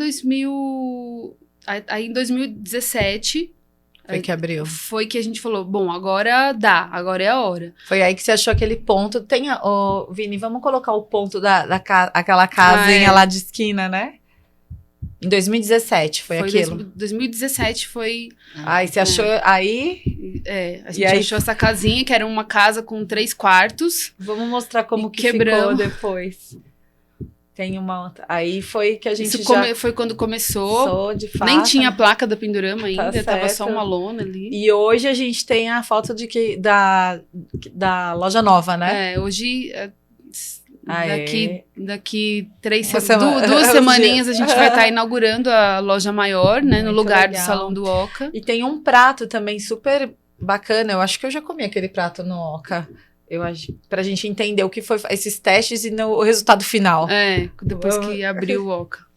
Aí, em 2017... Foi que abriu. Foi que a gente falou, bom, agora dá, agora é a hora. Foi aí que você achou aquele ponto. Tem, Vini, vamos colocar o ponto aquela casinha lá de esquina, né? Em 2017 foi aquilo. 2017 foi... Aí você achou, aí... a gente achou essa casinha, que era uma casa com 3 quartos. Vamos mostrar como que quebramos. ficou depois. Tem uma outra. Aí foi que a gente foi quando começou. De fato. Nem tinha a placa da Pendurama ainda, Tá tava certo. só uma lona ali. E hoje a gente tem a foto da loja nova, né? Hoje, Aê. daqui 3 Uma semana. duas semaninhas a gente vai estar inaugurando a loja maior, né? No Muito lugar do legal. Salão do Oca. E tem um prato também super bacana. Eu acho que eu já comi aquele prato no Oca. Eu acho, pra gente entender o que foi esses testes e o resultado final. Depois que abriu o Oca.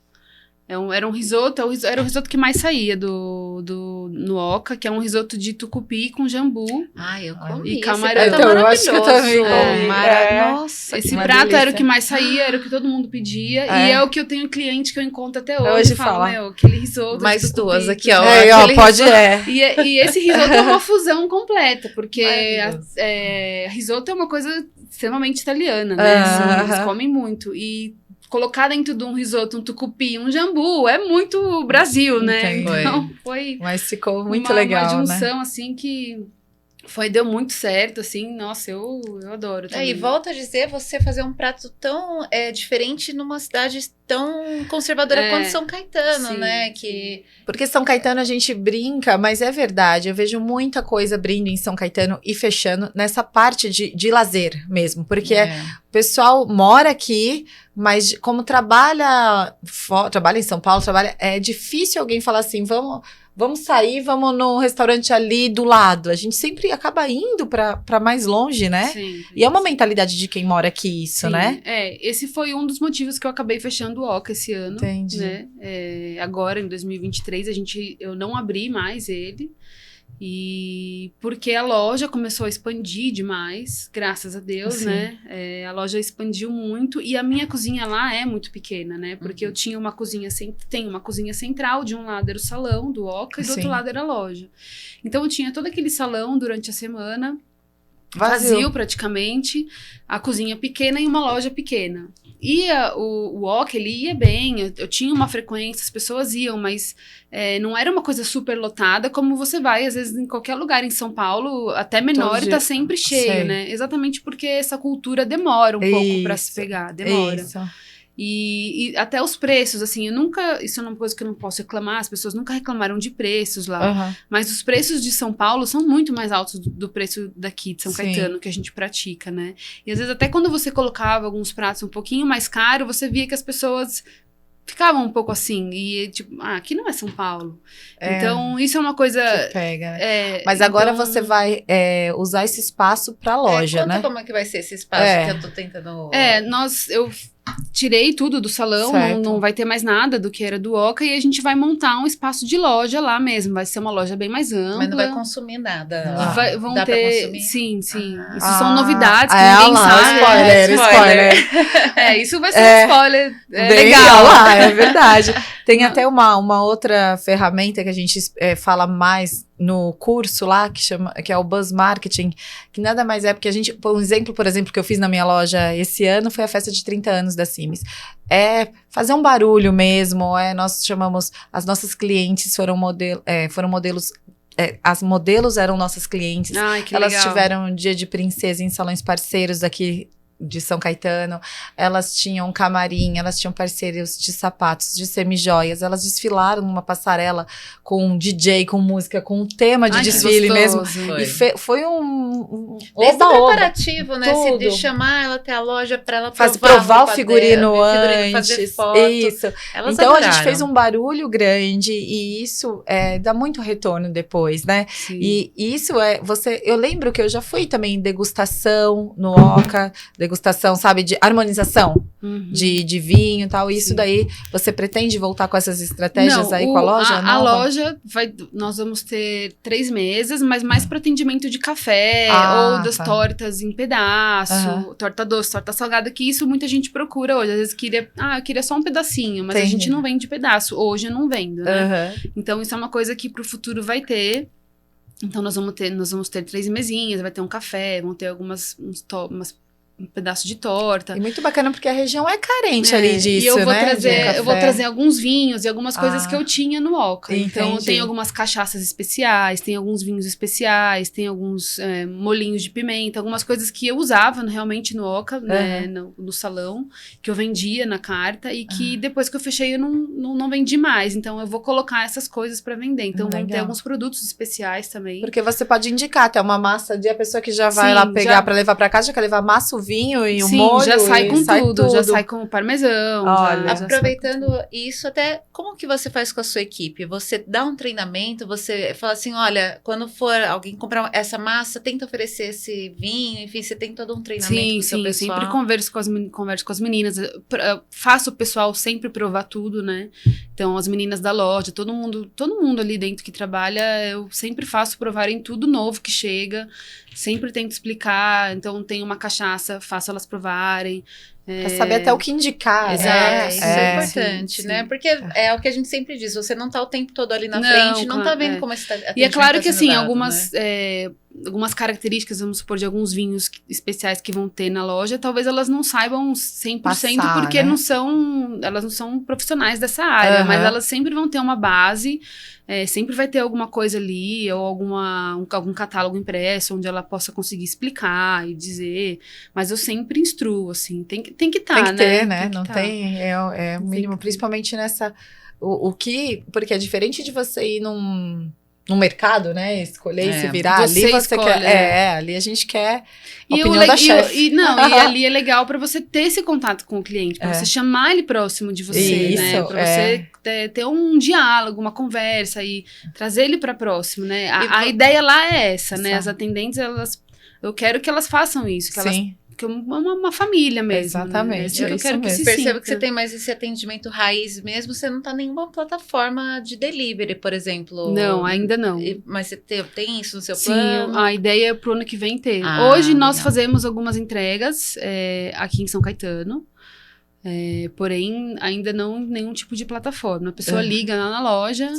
Era um risoto, era o risoto que mais saía no Oca, que é um risoto de tucupi com jambu. Ai, eu comi. E camarão. Então, eu acho que eu também comi. Nossa, esse uma prato delícia. era o que mais saía, era o que todo mundo pedia. E é o que eu tenho cliente que eu encontro até hoje. Hoje falo, fala. meu, aquele risoto. Mais de tucupi, duas aqui, ó. Pode E esse risoto é uma fusão completa, porque Maravilhoso. risoto é uma coisa extremamente italiana, né? Assim, eles comem muito. E colocar dentro de um risoto um tucupi, um jambu, é muito Brasil, né? Entendi. Então foi Mas ficou muito uma legal, junção, né? assim, que deu muito certo, assim. Nossa, eu adoro também. E volto a dizer, você fazer um prato tão diferente numa cidade tão conservadora quanto São Caetano, sim, né? sim. Porque São Caetano a gente brinca, mas é verdade. Eu vejo muita coisa abrindo em São Caetano e fechando nessa parte de lazer mesmo. Porque o pessoal mora aqui, mas como trabalha em São Paulo, é difícil alguém falar assim, vamos sair, vamos no restaurante ali do lado. A gente sempre acaba indo pra mais longe, né? Sempre. E é uma mentalidade de quem mora aqui isso, Sim, né? Esse foi um dos motivos que eu acabei fechando o Oca esse ano. Entendi. Né? Agora, em 2023, eu não abri mais ele. E porque a loja começou a expandir demais, graças a Deus, Sim. né? A loja expandiu muito e a minha cozinha lá é muito pequena, né? Porque eu tinha tem uma cozinha central, de um lado era o salão do Oca e do outro lado era a loja. Então eu tinha todo aquele salão durante a semana, vazio praticamente, a cozinha pequena e uma loja pequena. E o Oca, ele ia bem, eu tinha uma frequência, as pessoas iam, mas não era uma coisa super lotada, como você vai, às vezes, em qualquer lugar em São Paulo, até menor, e tá sempre cheio, né? Exatamente porque essa cultura demora um pouco pra se pegar, demora. Isso. E até os preços, assim, isso é uma coisa que eu não posso reclamar, as pessoas nunca reclamaram de preços lá, mas os preços de São Paulo são muito mais altos do preço daqui de São Caetano, que a gente pratica, né? E às vezes até quando você colocava alguns pratos um pouquinho mais caro, você via que as pessoas ficavam um pouco assim, e tipo, aqui não é São Paulo. Então, isso é uma coisa... Que pega, né? Mas agora você vai usar esse espaço pra loja, conta né? como é que vai ser esse espaço que eu tô tentando... eu tirei tudo do salão, não vai ter mais nada do que era do Oca, e a gente vai montar um espaço de loja lá mesmo, vai ser uma loja bem mais ampla. Mas não vai consumir nada. Vão Dá ter... pra consumir? Sim. Isso são novidades que ninguém sabe. Spoiler. Isso vai ser um spoiler legal. É verdade. Tem até uma outra ferramenta que a gente fala mais no curso lá, que é o Buzz Marketing, que nada mais é porque um exemplo, por exemplo, que eu fiz na minha loja esse ano foi a festa de 30 anos da Sims. É fazer um barulho mesmo, nós chamamos, as nossas clientes foram modelos. As modelos eram nossas clientes. Elas legal. tiveram um dia de princesa em salões parceiros daqui de São Caetano, elas tinham camarim, elas tinham parceiros de sapatos, de semijoias, elas desfilaram numa passarela com um DJ, com música, com um tema de desfile mesmo. Foi. E foi um desde o oba-oba. preparativo, né? De chamar ela até a loja pra ela provar o figurino antes. Fazer foto. Isso. Elas então adoraram. A gente fez um barulho grande e isso dá muito retorno depois, né? Sim. E isso eu lembro que eu já fui também em degustação no Oca, degustação, sabe, de harmonização de vinho e tal. Isso daí, você pretende voltar com essas estratégias aí com a loja? A loja, nós vamos ter 3 mesas, mas mais para atendimento de café ou das tortas em pedaço, torta doce, torta salgada, que isso muita gente procura hoje. Às vezes eu queria só um pedacinho, mas a gente não vende pedaço. Hoje eu não vendo, né? Então isso é uma coisa que pro futuro vai ter. Então, nós vamos ter 3 mesinhas, vai ter um café, vão ter um pedaço de torta. E muito bacana, porque a região é carente ali disso, e eu vou né? eu vou trazer alguns vinhos e algumas coisas que eu tinha no Oca. Então, Entendi. tem algumas cachaças especiais, tem alguns vinhos especiais, tem alguns molinhos de pimenta, algumas coisas que eu usava realmente no Oca, né, no salão, que eu vendia na carta e que depois que eu fechei eu não vendi mais. Então, eu vou colocar essas coisas para vender. Então, vão ter alguns produtos especiais também. Porque você pode indicar até uma massa de a pessoa que já vai lá pegar para levar para casa, já quer levar massa, o vinho e o molho. Já sai com tudo, já sai com o parmesão. Olha, aproveitando isso, até como que você faz com a sua equipe? Você dá um treinamento, você fala assim, olha, quando for alguém comprar essa massa, tenta oferecer esse vinho, enfim, você tem todo um treinamento com o seu pessoal. Sempre converso com as meninas, faço o pessoal sempre provar tudo, né? Então, as meninas da loja, todo mundo ali dentro que trabalha, eu sempre faço provarem tudo novo que chega, sempre tento explicar. Então, tem uma cachaça, faço elas provarem. Pra saber até o que indicar. Exato, isso é sim, importante, né? Porque é o que a gente sempre diz, você não tá o tempo todo ali na Não, frente, não tá vendo como esse E é claro que, assim, dado, algumas características, vamos supor, de alguns vinhos especiais que vão ter na loja, talvez elas não saibam 100%, porque né? elas não são profissionais dessa área, mas elas sempre vão ter uma base, sempre vai ter alguma coisa ali, ou algum catálogo impresso, onde ela possa conseguir explicar e dizer, mas eu sempre instruo, assim, tem que estar, Tem que ter, né? Tem que não tá. tem, é o mínimo, principalmente nessa, porque é diferente de você ir no mercado, né, escolher e se virar, ali você escolhe, quer, ali a gente quer a opinião da chefe. E ali é legal pra você ter esse contato com o cliente, pra você chamar ele próximo de você, né? Pra você ter um diálogo, uma conversa e trazer ele pra próximo, né? A ideia lá é essa, né? As atendentes, eu quero que elas façam isso, que elas... Que é uma família mesmo. Exatamente. Né? Eu quero que se percebo que você tem mais esse atendimento raiz mesmo, você não tá em nenhuma plataforma de delivery, por exemplo. Não, ainda não. Mas você tem isso no seu Sim, plano? a ideia é pro ano que vem ter. Hoje nós fazemos algumas entregas aqui em São Caetano. Porém, ainda não nenhum tipo de plataforma. A pessoa liga lá na loja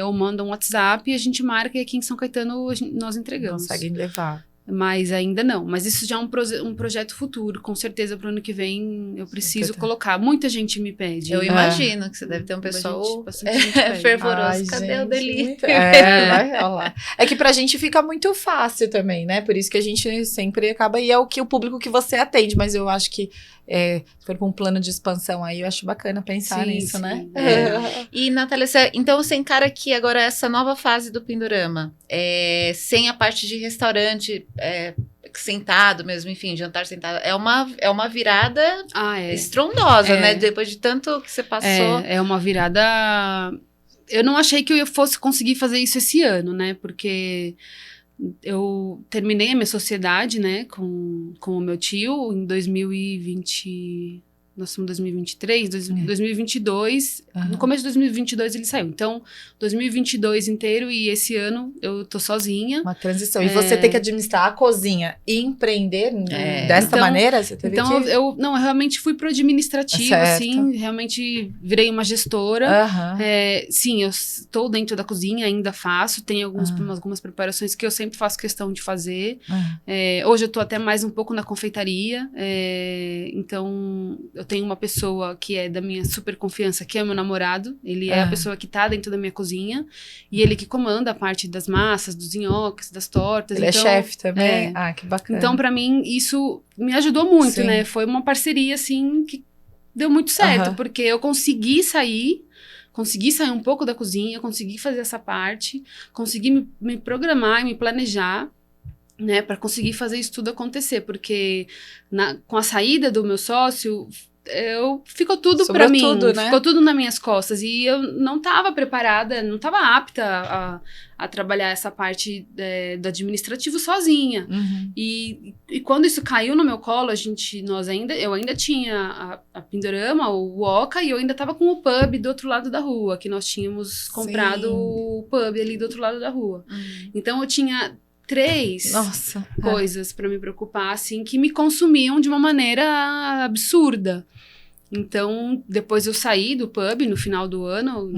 ou manda um WhatsApp e a gente marca e aqui em São Caetano nós entregamos. Conseguem levar. Mas ainda não. Mas isso já é um projeto futuro. Com certeza, pro ano que vem, eu preciso colocar. Muita gente me pede. Eu imagino que você deve ter um pessoal bastante gente fervoroso. Cadê o delivery? Olha lá. É que pra gente fica muito fácil também, né? Por isso que a gente sempre acaba... E é o público que você atende. Mas eu acho que se for pra um plano de expansão aí, eu acho bacana pensar nisso, né? E, Natália, então você encara que agora essa nova fase do Pindorama, sem a parte de restaurante, sentado mesmo, enfim, jantar sentado, é uma virada estrondosa, né? Depois de tanto que você passou. É uma virada... Eu não achei que eu fosse conseguir fazer isso esse ano, né? Porque... Eu terminei a minha sociedade, né, com o meu tio em 2020... Nós estamos em 2023, 2022... No começo de 2022 ele saiu. Então, 2022 inteiro e esse ano eu tô sozinha. Uma transição. E você tem que administrar a cozinha e empreender dessa maneira? Você teve eu realmente fui pro administrativo, assim. Realmente virei uma gestora. Sim, eu estou dentro da cozinha, ainda faço. Tem algumas preparações que eu sempre faço questão de fazer. Hoje eu tô até mais um pouco na confeitaria. Então, eu tenho uma pessoa que é da minha super confiança, que é meu namorado. Ele é a pessoa que tá dentro da minha cozinha. E ele que comanda a parte das massas, dos nhoques, das tortas. Ele então, é chefe também? Que bacana. Então, pra mim, isso me ajudou muito, né? Foi uma parceria, assim, que deu muito certo. Porque eu consegui sair um pouco da cozinha, consegui fazer essa parte, consegui me programar e me planejar, né? Pra conseguir fazer isso tudo acontecer. Porque com a saída do meu sócio... ficou tudo pra mim, né? Ficou tudo nas minhas costas e eu não estava preparada, não estava apta a trabalhar essa parte do administrativo sozinha. E quando isso caiu no meu colo, eu ainda tinha a Pindorama, o Oca, e eu ainda estava com o pub do outro lado da rua, que nós tínhamos comprado o pub ali do outro lado da rua. Então eu tinha 3 coisas pra me preocupar, assim, que me consumiam de uma maneira absurda. Então, depois eu saí do pub no final do ano,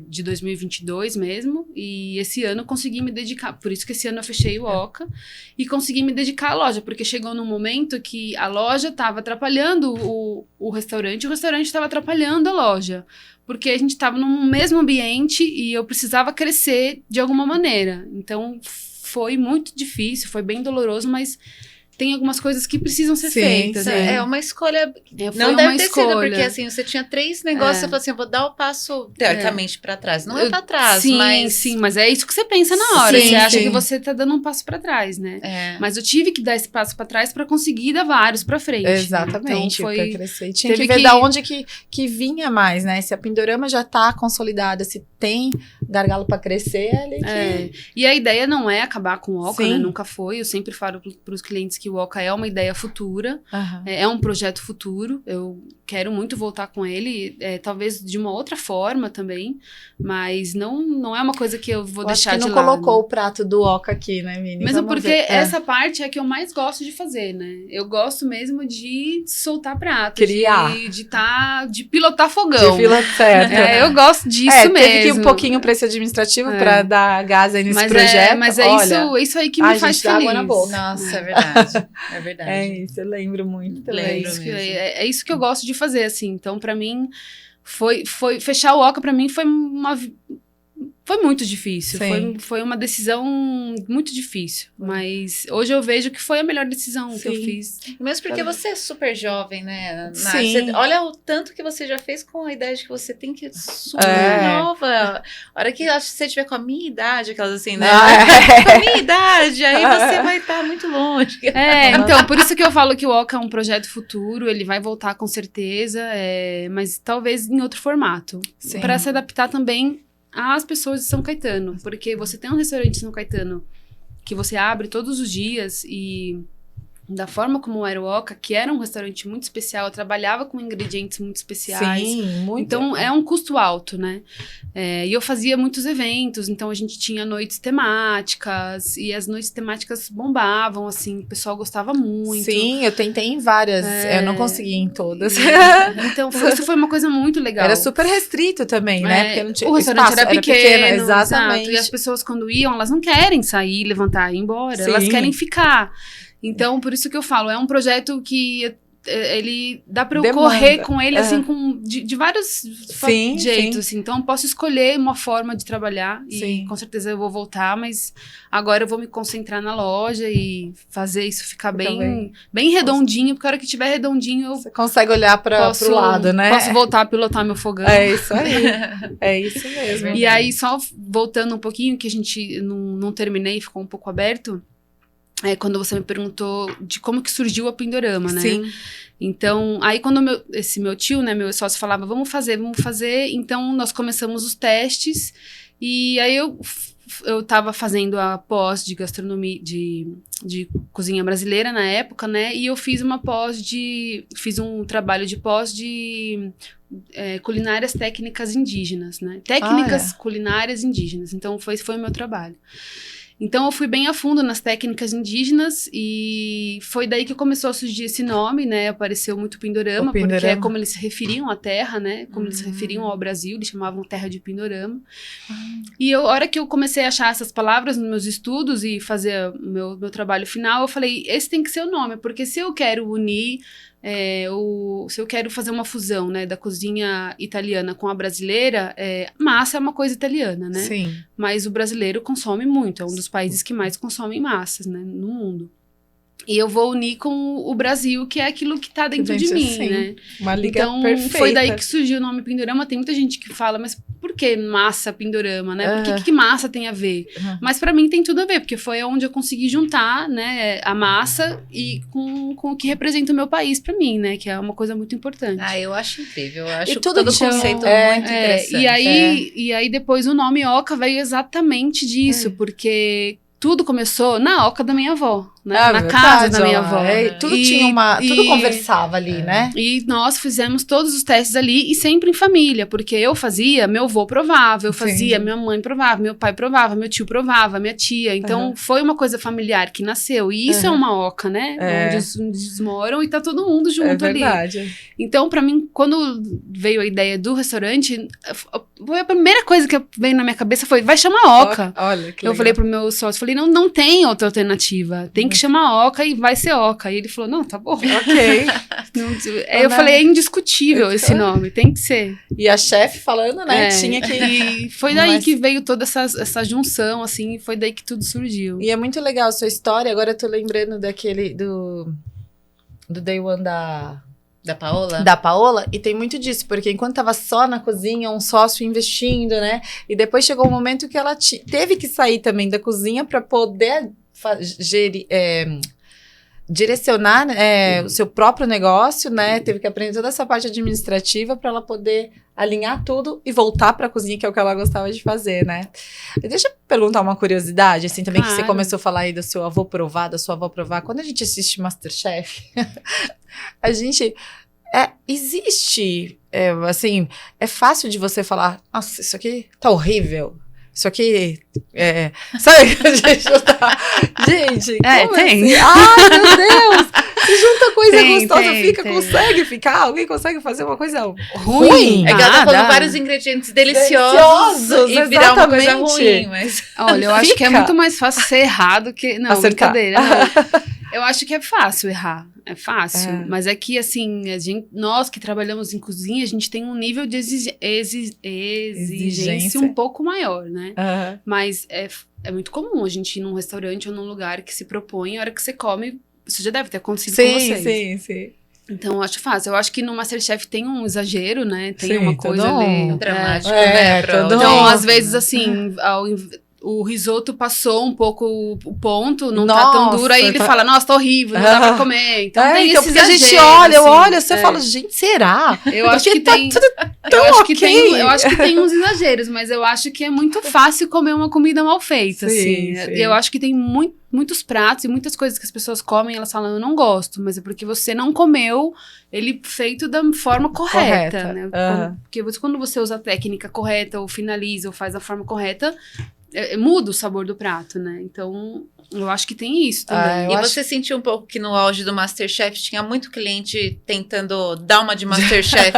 de 2022 mesmo, e esse ano eu consegui me dedicar, por isso que esse ano eu fechei o Oca, e consegui me dedicar à loja, porque chegou num momento que a loja estava atrapalhando o restaurante estava atrapalhando a loja, porque a gente estava no mesmo ambiente e eu precisava crescer de alguma maneira. Então, foi muito difícil, foi bem doloroso, mas tem algumas coisas que precisam ser feitas. Né? É uma escolha. Não deve ter sido, porque assim, você tinha 3 negócios, você falou assim, eu vou dar o passo, teoricamente, pra trás. Não é pra trás, mas... Sim, mas é isso que você pensa na hora. Você acha que você tá dando um passo pra trás, né? Mas eu tive que dar esse passo pra trás pra conseguir dar vários pra frente. Exatamente, então, pra crescer. Tinha que ver da onde que vinha mais, né? Se a Pindorama já tá consolidada, se tem gargalo pra crescer, é ali que... E a ideia não é acabar com o Oca, né? Nunca foi. Eu sempre falo pros clientes que o Oca é uma ideia futura, é um projeto futuro, eu quero muito voltar com ele, talvez de uma outra forma também, mas não é uma coisa que eu vou deixar de lado. Acho que não colocou o prato do Oca aqui, né, Mini? Mesmo porque essa parte é a que eu mais gosto de fazer, né? Eu gosto mesmo de soltar prato, criar, de pilotar fogão. De pilotar, certo. Eu gosto disso mesmo. Teve que ir um pouquinho para esse administrativo para dar gás aí nesse projeto. Mas isso aí que me faz feliz. Água na boca. Nossa, é verdade. É verdade. É isso, eu lembro muito também. É isso que eu gosto de fazer, assim. Então, pra mim, fechar o Oca pra mim foi muito difícil. Foi uma decisão muito difícil. Mas hoje eu vejo que foi a melhor decisão que eu fiz. Mesmo porque você é super jovem, né? Sim. Olha o tanto que você já fez com a idade que você tem, que é super nova. A hora que você tiver com a minha idade, aquelas assim, né? Com a minha idade, aí você vai estar muito longe. Então, por isso que eu falo que o Oca é um projeto futuro, ele vai voltar com certeza, mas talvez em outro formato. Para se adaptar também às pessoas de São Caetano, porque você tem um restaurante em São Caetano que você abre todos os dias e da forma como era o Oca, que era um restaurante muito especial, eu trabalhava com ingredientes muito especiais. Sim, muito. Então, é um custo alto, né? E eu fazia muitos eventos, então a gente tinha noites temáticas, e as noites temáticas bombavam, assim, o pessoal gostava muito. Sim, eu tentei em várias, eu não consegui em todas. Então, isso foi uma coisa muito legal. Era super restrito também, né? Porque não tinha, o restaurante era pequeno, exatamente. Exato, e as pessoas quando iam, elas não querem sair, levantar e ir embora, elas querem ficar. Então, por isso que eu falo, é um projeto que ele dá pra eu correr com ele, assim, de vários jeitos, assim. Então, eu posso escolher uma forma de trabalhar e com certeza eu vou voltar, mas agora eu vou me concentrar na loja e fazer isso ficar bem redondinho, porque a hora que tiver redondinho, você consegue olhar pro lado, né? Posso voltar a pilotar meu fogão. É isso aí. É isso mesmo. E aí, só voltando um pouquinho, que a gente não terminei, ficou um pouco aberto, quando você me perguntou de como que surgiu a Pindorama, né? Sim. Então, aí quando esse meu tio, né, meu sócio falava, vamos fazer, então nós começamos os testes, e aí eu tava fazendo a pós de gastronomia, de cozinha brasileira na época, né, e eu fiz fiz um trabalho de pós de culinárias técnicas indígenas, né, culinárias indígenas, então foi o meu trabalho. Então, eu fui bem a fundo nas técnicas indígenas e foi daí que começou a surgir esse nome, né? Apareceu muito Pindorama, porque é como eles se referiam à terra, né? Como eles se referiam ao Brasil, eles chamavam terra de Pindorama. E a hora que eu comecei a achar essas palavras nos meus estudos e fazer meu trabalho final, eu falei, esse tem que ser o nome, porque se eu quero unir... se eu quero fazer uma fusão, né, da cozinha italiana com a brasileira, massa é uma coisa italiana, né? Sim. Mas o brasileiro consome muito, é um dos países que mais consomem massas, né, no mundo. E eu vou unir com o Brasil, que é aquilo que tá dentro de mim, né? Uma liga então, perfeita. Foi daí que surgiu o nome Pindorama. Tem muita gente que fala, mas por que massa Pindorama, né? Por que massa tem a ver? Mas pra mim tem tudo a ver, porque foi onde eu consegui juntar, né, a massa e com o que representa o meu país pra mim, né? Que é uma coisa muito importante. Eu acho incrível. Eu acho todo o conceito muito interessante. E aí depois o nome Oca veio exatamente disso, porque... Tudo começou na Oca da minha avó. né? Na casa da minha avó. Tudo tudo conversava ali, né? E nós fizemos todos os testes ali e sempre em família, porque eu fazia, meu avô provava, eu fazia, minha mãe provava, meu pai provava, meu tio provava, minha tia. Então, foi uma coisa familiar que nasceu. E isso é uma oca, né? Onde eles moram e tá todo mundo junto ali. Verdade. Então, pra mim, quando veio a ideia do restaurante, a primeira coisa que veio na minha cabeça foi, vai chamar oca. Olha, que eu falei pro meu sócio, falei, não tem outra alternativa. Tem que chamar oca e vai ser oca. E ele falou, não, tá bom. Ok. Aí eu falei, é indiscutível esse nome, tem que ser. E a chefe falando, né, tinha que... E foi daí que veio toda essa junção, assim, e foi daí que tudo surgiu. E é muito legal a sua história, agora eu tô lembrando do Day One Da Paola? Da Paola, e tem muito disso, porque enquanto tava só na cozinha, um sócio investindo, né, e depois chegou um momento que ela teve que sair também da cozinha para poder direcionar o seu próprio negócio, né, teve que aprender toda essa parte administrativa para ela poder alinhar tudo e voltar para a cozinha, que é o que ela gostava de fazer, né. Deixa eu perguntar uma curiosidade, assim, também, que você começou a falar aí do seu avô provar, da sua avó provar. Quando a gente assiste MasterChef, a gente... existe, assim, é fácil de você falar, nossa, isso aqui tá horrível. Isso aqui, sabe que a gente tá... Gente, como tem. Assim? Ai, meu Deus! Se junta coisa gostosa, consegue ficar? Alguém consegue fazer uma coisa ruim? É que ela tá falando vários ingredientes deliciosos e virar uma coisa ruim, mas... Olha, eu acho que é muito mais fácil ser errado que... Não, acertar. Brincadeira. Não. Eu acho que é fácil errar. É fácil. Mas é que, assim, nós que trabalhamos em cozinha, a gente tem um nível de exigência um pouco maior, né? Mas é muito comum a gente ir num restaurante ou num lugar que se propõe, a hora que você come, isso já deve ter acontecido com vocês. Sim. Então, eu acho fácil. Eu acho que no MasterChef tem um exagero, né? Tem uma coisa ali... dramático, né? Então, às vezes, assim... O risoto passou um pouco o ponto, não tá tão duro, aí ele fala, nossa, tá horrível, não dá pra comer. Então tem então, esse porque exagero, a gente olha, assim, você fala, gente, será? Eu acho que tem... Eu acho que tem uns exageros, mas eu acho que é muito fácil comer uma comida mal feita, assim. Eu acho que tem muitos pratos e muitas coisas que as pessoas comem, elas falam, eu não gosto, mas é porque você não comeu ele feito da forma correta. Né? Porque quando você usa a técnica correta, ou finaliza, ou faz da forma correta, muda o sabor do prato, né? Então, eu acho que tem isso também. E você sentiu um pouco que no auge do MasterChef tinha muito cliente tentando dar uma de MasterChef,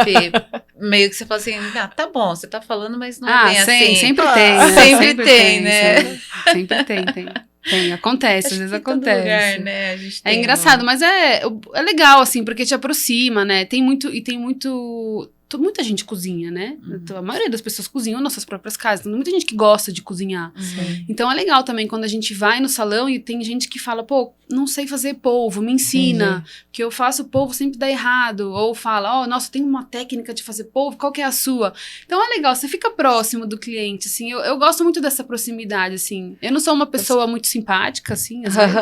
meio que você fala assim, tá bom, você tá falando, mas não é bem assim. Sempre tem, né? Sempre tem, né? Sempre tem, acontece, às vezes acontece. Lugar, né? A gente tem engraçado, mas é legal, assim, porque te aproxima, né? Muita gente cozinha, né? Então, a maioria das pessoas cozinham nas suas próprias casas. Tem muita gente que gosta de cozinhar. Então, é legal também quando a gente vai no salão e tem gente que fala, pô, não sei fazer polvo, me ensina. Que eu faço polvo, sempre dá errado. Ou fala, nossa, tem uma técnica de fazer polvo, qual que é a sua? Então, é legal, você fica próximo do cliente, assim. Eu gosto muito dessa proximidade, assim. Eu não sou uma pessoa muito simpática, assim, às vezes.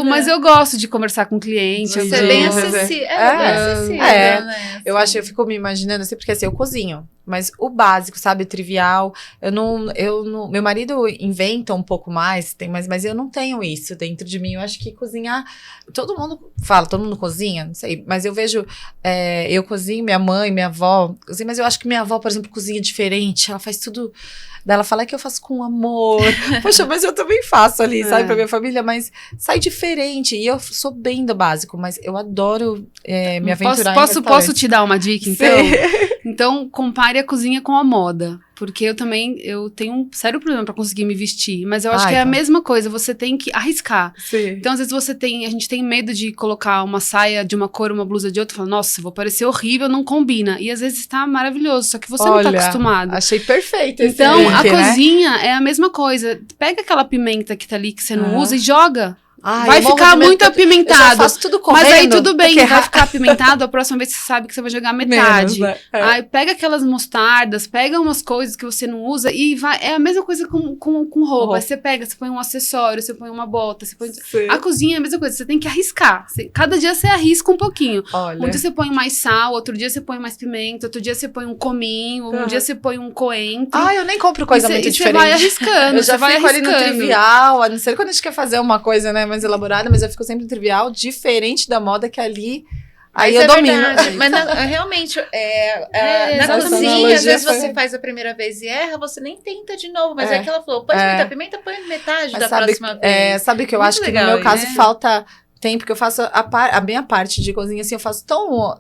Mas eu gosto de conversar com o cliente. Você é bem acessível. Né? Eu acho, eu fico me imaginando assim, porque assim, eu cozinho, mas o básico, sabe, o trivial, eu não, meu marido inventa um pouco mais, mas eu não tenho isso dentro de mim. Eu acho que cozinhar, todo mundo cozinha, não sei, mas eu vejo, eu cozinho, minha mãe, minha avó cozinha, mas eu acho que minha avó, por exemplo, cozinha diferente, ela faz tudo, daí ela fala que eu faço com amor, poxa, mas eu também faço ali, sabe, pra minha família, mas sai diferente, e eu sou bem do básico, mas eu adoro me aventurar em restaurante. Posso te dar uma dica, então? Então, compare a cozinha com a moda. Porque eu tenho um sério problema pra conseguir me vestir. Mas eu acho que é a mesma coisa, você tem que arriscar. Então, às vezes a gente tem medo de colocar uma saia de uma cor, uma blusa de outra, fala, nossa, vou parecer horrível, não combina. E às vezes tá maravilhoso, só que você não tá acostumado. Achei perfeito esse Então, link, a cozinha é a mesma coisa. Pega aquela pimenta que tá ali, que você não usa, e joga. Vai ficar muito apimentado. Eu já faço tudo correndo. Mas aí tudo bem, vai ficar apimentado. A próxima vez você sabe que você vai jogar metade. Menos, né? Aí pega aquelas mostardas, pega umas coisas que você não usa e vai. É a mesma coisa com roupa. Aí você põe um acessório, você põe uma bota, você põe. A cozinha é a mesma coisa, você tem que arriscar. Cada dia você arrisca um pouquinho. Olha. Um dia você põe mais sal, outro dia você põe mais pimenta, outro dia você põe um cominho, um dia você põe um coentro. Eu nem compro coisa muito diferente. Você vai arriscando. Eu já fico ali no trivial, a não ser quando a gente quer fazer uma coisa, né, mais elaborada, mas eu fico sempre trivial, diferente da moda que ali... Aí Mas eu domino. verdade. Mas realmente, na exatamente. cozinha, às vezes Foi- você faz a primeira vez e erra, você nem tenta de novo. Mas É. é que ela falou, põe É. muita pimenta, põe metade Mas da próxima vez. sabe que eu Muito acho que legal no meu caso isso. falta tempo, que eu faço a minha parte de cozinha, assim, eu faço tão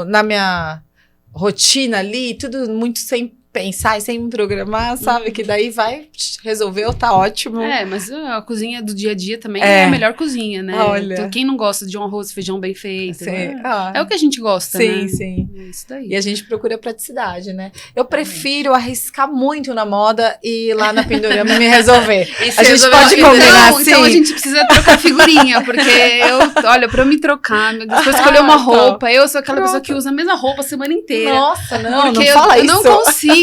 na minha rotina ali, tudo muito sem pensar e sem me programar, sabe? Que daí vai, resolveu, tá ótimo. Mas a cozinha do dia a dia também É. é a melhor cozinha, né? Olha. Então, quem não gosta de um arroz e feijão bem feito? Sim. É o que a gente gosta, né? Sim. É isso daí. E a gente procura praticidade, né? Eu prefiro arriscar muito na moda e ir lá na Pindorama me resolver. A gente pode combinar assim? Então a gente precisa trocar figurinha, porque olha, pra eu me trocar, meu Deus, pra eu escolher uma roupa, eu sou aquela pessoa que usa a mesma roupa a semana inteira. Nossa, não Porque fala eu isso. não consigo.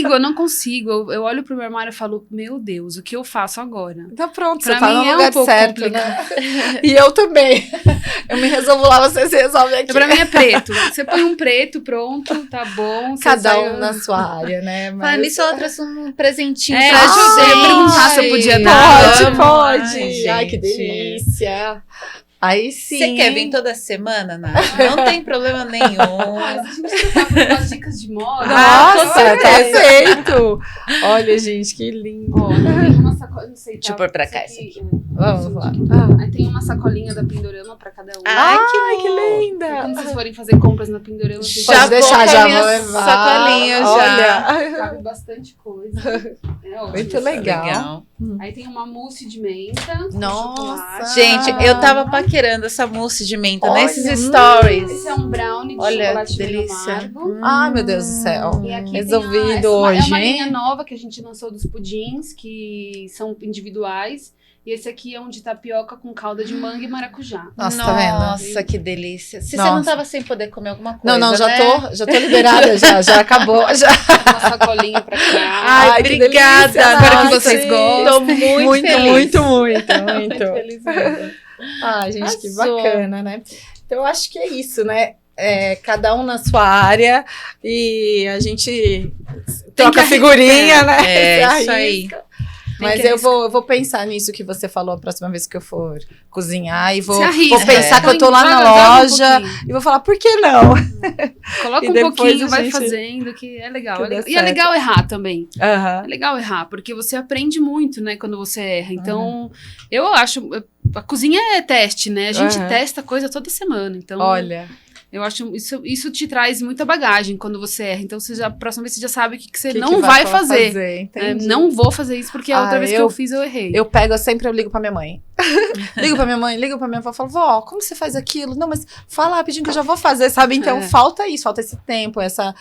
Eu olho pro meu armário e falo, meu Deus, o que eu faço agora? Tá pronto, Pra você tá mim no é um lugar pouco certo, complicado. né? E eu também. Eu me resolvo lá, você se resolve aqui. Pra mim é preto. Você põe um preto, pronto, tá bom. Você Cada sai- um na sua área, né? Falando nisso, ela trouxe um presentinho É, pra eu ia gente. perguntar se eu podia dar. Pode. Ai, que gente. delícia. Aí sim. Você quer vir toda semana, Nath? Não tem problema nenhum. Mas a gente precisa dar umas dicas de moda. Nossa, com certeza. tá feito. Olha, gente, que lindo. Ó, tem uma sacola, não sei, Deixa eu pôr pra cá isso aqui. Vamos lá. Aí tem uma sacolinha da Pindorama pra cada um. Ai, que Aí linda. quando vocês forem fazer compras na Pindorama, vocês Pode Já deixar, vou com já a vou minha levar. sacolinha já. Olha, cabe bastante coisa. É ótimo. muito legal. Aí tem uma mousse de menta. com Nossa. chocolate. Gente, eu tava paquerando essa mousse de menta Olha, nesses stories. Esse é um brownie de Olha, chocolate que meio delícia. amargo. Ai, meu Deus do céu. E aqui Resolvido tem hoje, é uma hein? linha nova que a gente lançou dos pudins, que são individuais. E esse aqui é um de tapioca com calda de manga e maracujá. Nossa, tá vendo? Nossa, que delícia. Se você Nossa. não tava sem poder comer alguma coisa, Não, né? já tô liberada, já acabou. Já. Uma sacolinha pra cá. Ai, que obrigada. delícia, Espero que Nath. vocês gostem. Tô muito feliz. muito. feliz mesmo. Ai, gente, que Arrasou. bacana, né? Então, eu acho que é isso, né? Cada um na sua área e a gente troca que figurinha, né? É, Se isso aí. arrisca. Mas que eu vou pensar nisso que você falou a próxima vez que eu for cozinhar e vou Se arrisca. pensar que eu tô lá na Joga um loja pouquinho. e vou falar, por que não? Coloca E um depois pouquinho, a vai gente- fazendo, que é legal. que dê E é legal errar também. Aham. É legal errar, porque você aprende muito, né, quando você erra. Então, eu acho... A cozinha é teste, né? A gente Uhum. testa coisa toda semana. Então, Olha, eu acho isso te traz muita bagagem quando você erra. Então, a próxima vez você já sabe o que você que não que vai fazer. entendi. Não vou fazer isso, porque a outra vez que eu fiz, eu errei. Eu ligo pra minha mãe. Ligo pra minha avó, falo, vó, como você faz aquilo? Não, mas fala rapidinho que eu já vou fazer, sabe? Então, É. falta isso, falta esse tempo, essa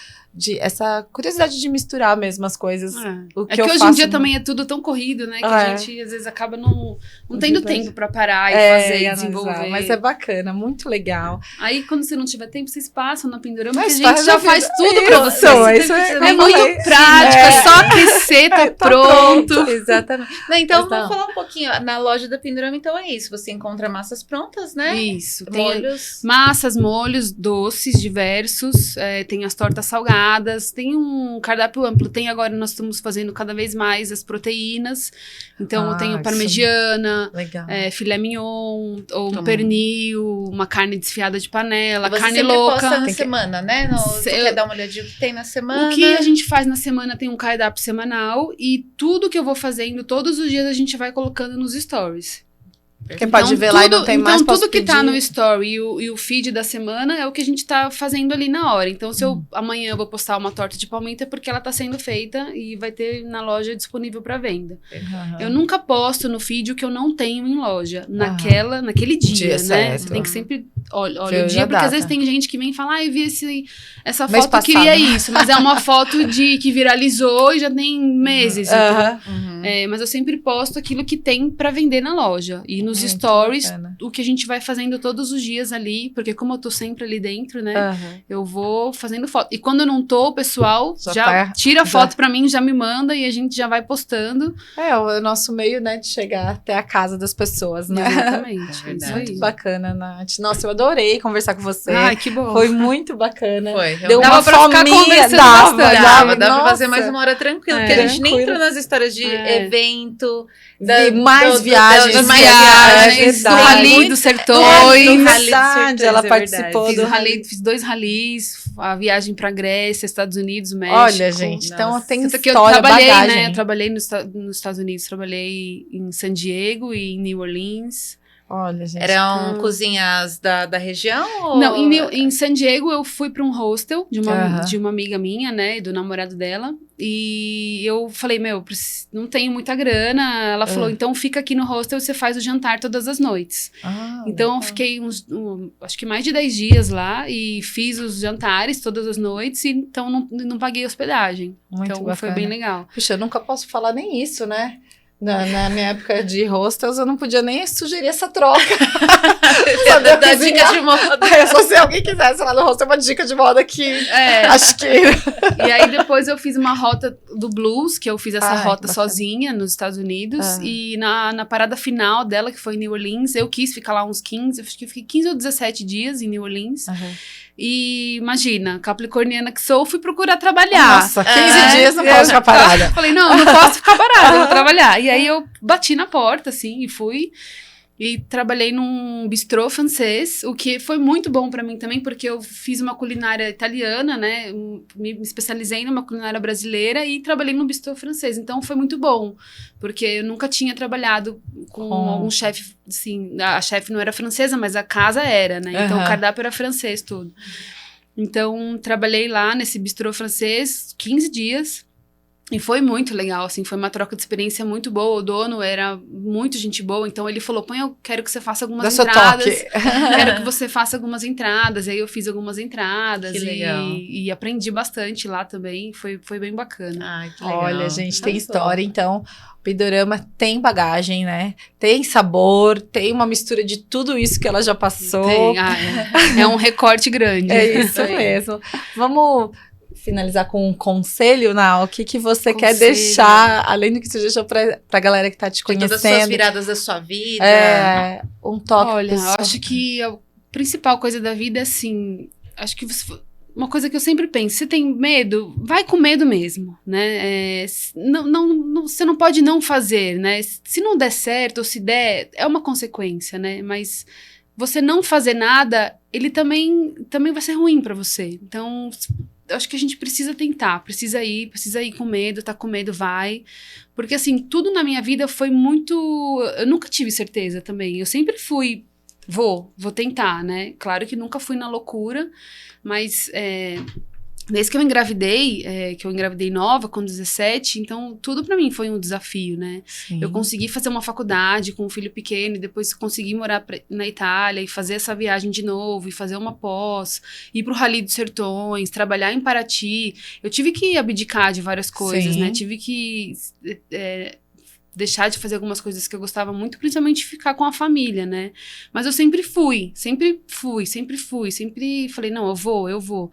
curiosidade de misturar mesmo as coisas. O É que eu que hoje faço em dia no- também é tudo tão corrido, né? Que É. a gente, às vezes, acaba não tendo Verdade. tempo pra parar e É, fazer, e analisar, desenvolver. mas é bacana, muito legal. Aí, quando você não tiver tempo, vocês passam na Pindorama, Mas que a gente faz já a vida. faz tudo pra Isso, você. isso é- É eu muito falei. prático, é só aquecer, tá Tá pronto. Exatamente. Não, então, Mas vamos não. falar um pouquinho. Na loja da Pindorama, então, é isso. Você encontra massas prontas, né? Isso. Tem Molhos. massas, molhos, doces diversos, tem as tortas salgadas, tem um cardápio amplo. Tem agora, nós estamos fazendo cada vez mais as proteínas. Então, eu tenho isso. parmegiana, Legal. filé mignon, ou um Toma. pernil, uma carne desfiada de panela, Você carne sempre louca. posta na Tem que- semana, né? Você Eu- quer dar uma olhadinha o que tem na semana? O que a gente faz na semana tem um cardápio semanal e tudo que eu vou fazendo, todos os dias a gente vai colocando nos stories. Porque pode ver lá e não tem mais, Então, posso tudo que tá pedir. no story e o feed da semana é o que a gente tá fazendo ali na hora. Então, se eu amanhã eu vou postar uma torta de palmito, é porque ela tá sendo feita e vai ter na loja disponível para venda. Aham. Eu nunca posto no feed o que eu não tenho em loja, naquele dia, Dia né? certo. Você tem que sempre olha Ver o dia, a porque às data. es tem gente que vem falar, ah, eu vi essa Mês foto, eu queria passado. isso, mas é uma foto que viralizou e já tem meses. Então, Aham. Uhum. mas eu sempre posto aquilo que tem pra vender na loja. E nos Muito stories, bacana. o que a gente vai fazendo todos os dias ali, porque como eu tô sempre ali dentro, né? Aham. Eu vou fazendo foto. E quando eu não tô, o pessoal Já já tá- tira a já- foto pra mim, já me manda e a gente já vai postando. É o nosso meio, né, de chegar até a casa das pessoas, né? Exatamente. É isso verdade. aí. Muito bacana, Nath. Nossa, eu adorei conversar com você. Ai, que bom. Foi muito bacana. Foi. Deu Dava uma pra ficar fominha, conversando dava, bastante. Dava pra nossa. fazer mais uma hora tranquila, É. porque a gente nem Tranquilo. entrou nas histórias de evento. Mais viagens. Mais viagens, do Rally dos Sertões. Verdade, ela participou Fiz 2 rallies, a viagem pra Grécia, Estados Unidos, México. Olha, gente, então tem Tanto que história, eu trabalhei, bagagem. né? Eu trabalhei nos Estados Unidos, trabalhei em San Diego e em New Orleans. Olha, gente. Eram cozinhas da região? Ou... Não, em San Diego eu fui para um hostel de uma amiga minha, né, e do namorado dela. E eu falei, não tenho muita grana. Ela falou, então fica aqui no hostel e você faz o jantar todas as noites. Então eu fiquei acho que mais de 10 dias lá e fiz os jantares todas as noites, e então não paguei hospedagem. Muito então bacana. foi bem legal. Puxa, eu nunca posso falar nem isso, né? Na minha época de hostels, eu não podia nem sugerir essa troca. Da dica de moda. Só se alguém quisesse lá no hostel, uma dica de moda que acho que... E aí depois eu fiz uma rota do blues, que eu fiz essa rota bacana. sozinha nos Estados Unidos. E na parada final dela, que foi em New Orleans, eu quis ficar lá uns 15, acho que eu fiquei 15 ou 17 dias em New Orleans. E imagina, capricorniana que sou, fui procurar trabalhar. Nossa, 15 dias não posso ficar parada. Falei, não posso ficar parada, eu vou trabalhar. E aí eu bati na porta, assim, e fui. E trabalhei num bistrô francês, o que foi muito bom pra mim também, porque eu fiz uma culinária italiana, né? Me especializei numa culinária brasileira e trabalhei num bistrô francês. Então foi muito bom, porque eu nunca tinha trabalhado com algum chefe, assim, a chefe não era francesa, mas a casa era, né? Então o cardápio era francês, tudo. Então trabalhei lá nesse bistrô francês 15 dias. E foi muito legal, assim, foi uma troca de experiência muito boa. O dono era muito gente boa, então ele falou, eu quero que você faça algumas entradas. Quero que você faça algumas entradas. E aí eu fiz algumas entradas. Que legal. E aprendi bastante lá também, foi bem bacana. Ai, que legal. Olha, gente, tem história, então... O Pidorama tem bagagem, né? Tem sabor, tem uma mistura de tudo isso que ela já passou. Tem, é um recorte grande. É isso mesmo. Vamos... finalizar com um conselho, Nau, o que você quer deixar, além do que você deixou pra galera que tá te conhecendo. Todas as suas viradas da sua vida. Um toque. Olha, pessoal. eu acho que a principal coisa da vida é assim, acho que uma coisa que eu sempre penso, você tem medo, vai com medo mesmo, né? Você não pode não fazer, né? Se não der certo ou se der, é uma consequência, né? Mas você não fazer nada, ele também vai ser ruim pra você. Então... acho que a gente precisa tentar, precisa ir com medo, tá com medo, vai. Porque, assim, tudo na minha vida foi muito... eu nunca tive certeza também. Eu sempre fui, vou tentar, né? Claro que nunca fui na loucura, mas... desde que eu engravidei nova, com 17, então tudo pra mim foi um desafio, né? Sim. Eu consegui fazer uma faculdade com um filho pequeno e depois consegui morar na Itália e fazer essa viagem de novo e fazer uma pós, ir pro Rally dos Sertões, trabalhar em Paraty. Eu tive que abdicar de várias coisas, Sim. né? Tive que deixar de fazer algumas coisas que eu gostava muito, principalmente ficar com a família, né? Mas eu sempre falei, não, eu vou.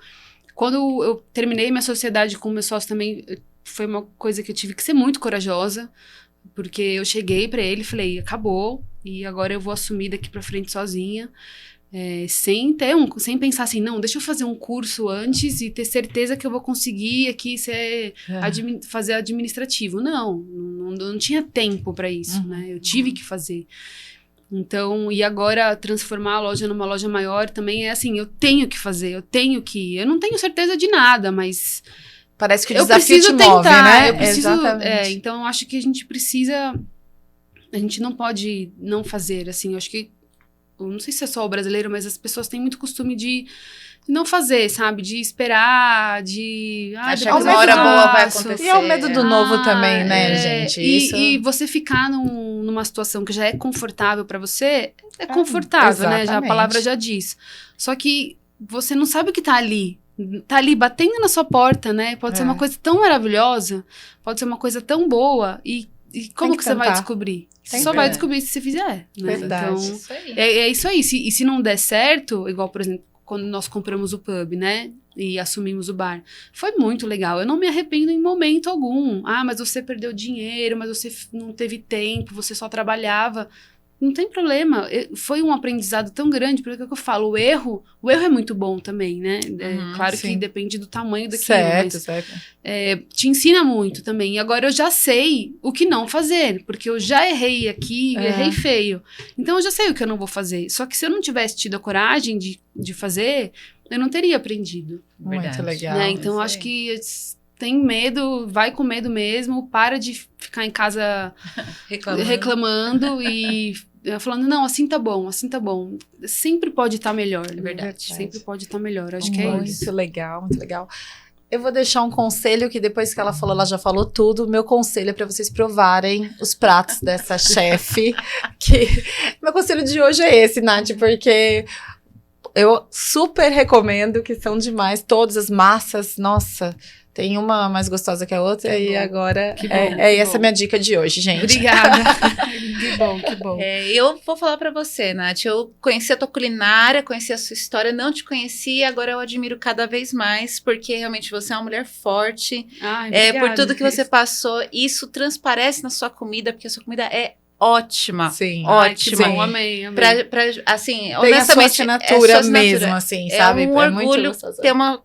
Quando eu terminei minha sociedade com o meu sócio também, foi uma coisa que eu tive que ser muito corajosa, porque eu cheguei pra ele e falei, acabou, e agora eu vou assumir daqui pra frente sozinha, sem pensar assim, não, deixa eu fazer um curso antes e ter certeza que eu vou conseguir aqui fazer administrativo. Não tinha tempo pra isso, né? Eu tive que fazer. Então, e agora transformar a loja numa loja maior também é assim, eu tenho que fazer, eu tenho que ir. Eu não tenho certeza de nada, mas... parece que o eu desafio preciso te move, tentar, né? eu preciso... Exatamente. então, eu acho que a gente precisa... a gente não pode não fazer, assim, eu acho que... eu não sei se é só o brasileiro, mas as pessoas têm muito costume de não fazer, sabe? De esperar, de... achar que uma hora boa vai acontecer. E é o medo do novo também, né, gente? E você ficar numa situação que já é confortável pra você, é confortável, né? Já, a palavra já diz. Só que você não sabe o que tá ali. Tá ali batendo na sua porta, né? Pode ser uma coisa tão maravilhosa, pode ser uma coisa tão boa, e como que você vai descobrir? Você só vai descobrir se você fizer, né? Verdade. Então, isso aí. é isso aí. E se não der certo, igual, por exemplo, quando nós compramos o pub, né? E assumimos o bar. Foi muito legal. Eu não me arrependo em momento algum. Ah, mas você perdeu dinheiro, mas você não teve tempo, você só trabalhava. não tem problema. Foi um aprendizado tão grande, porque é o que eu falo, o erro é muito bom também, né? Claro sim. que depende do tamanho daquilo, Certo, mas certo. te ensina muito também. E agora eu já sei o que não fazer, porque eu já errei aqui, errei feio. Então eu já sei o que eu não vou fazer. Só que se eu não tivesse tido a coragem de fazer, eu não teria aprendido. Muito legal. Né? Então eu acho que tem medo, vai com medo mesmo, para de ficar em casa reclamando e falando, não, assim tá bom. Sempre pode estar melhor. É verdade. Sempre pode estar melhor, acho que é isso. Muito legal, muito legal. Eu vou deixar um conselho que depois que ela falou, ela já falou tudo. Meu conselho é para vocês provarem os pratos dessa chefe. Meu conselho de hoje é esse, Nath, porque eu super recomendo, que são demais. Todas as massas, nossa, tem uma mais gostosa que a outra. Que e bom. agora Que bom, essa minha dica de hoje, gente. Obrigada. Que bom. Eu vou falar pra você, Nath, eu conheci a tua culinária, conheci a sua história, não te conhecia, agora eu admiro cada vez mais, porque realmente você é uma mulher forte, Ai, obrigada. por tudo que você passou, isso transparece na sua comida, porque a sua comida é ótima. Sim. Ótima. Que bom, amei. Assim, Tem a honestamente, sua assinatura é a sua mesmo, assinatura. assim, É sabe? um orgulho muito gostoso. ter uma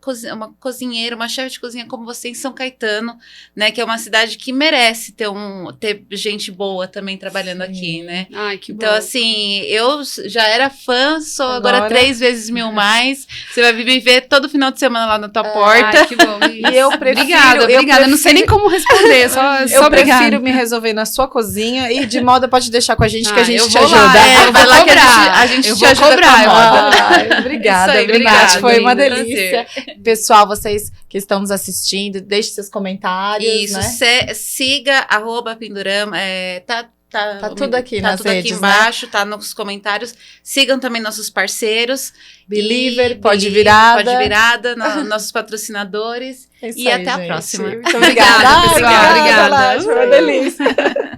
cozinheira, uma chefe de cozinha como você em São Caetano, né? Que é uma cidade que merece ter gente boa também trabalhando aqui, né? Ai, que bom. Então, assim, eu já era fã, sou agora 3 vezes mil mais. Você vai me ver todo final de semana lá na tua porta. Ai, que bom. E eu prefiro... Obrigada. Eu não sei nem como responder, só obrigada. Prefiro me resolver na sua cozinha e de moda pode deixar com a gente que a gente eu te vou ajuda. lá, vai lá que a gente eu te vou ajuda cobrar, com a moda. Obrigada, Isso aí, obrigada. Foi uma linda, delícia. Pessoal, vocês que estão nos assistindo, deixem seus comentários, Isso, né? siga @Pindorama, Tá tudo aqui nas tudo redes, aqui embaixo, tá nos comentários. Sigam também nossos parceiros. Believer, Pode Virada, Virada. nossos patrocinadores. É isso e aí, até a gente. próxima. Muito obrigada, Obrigada, pessoal. obrigada. Nath, foi uma delícia.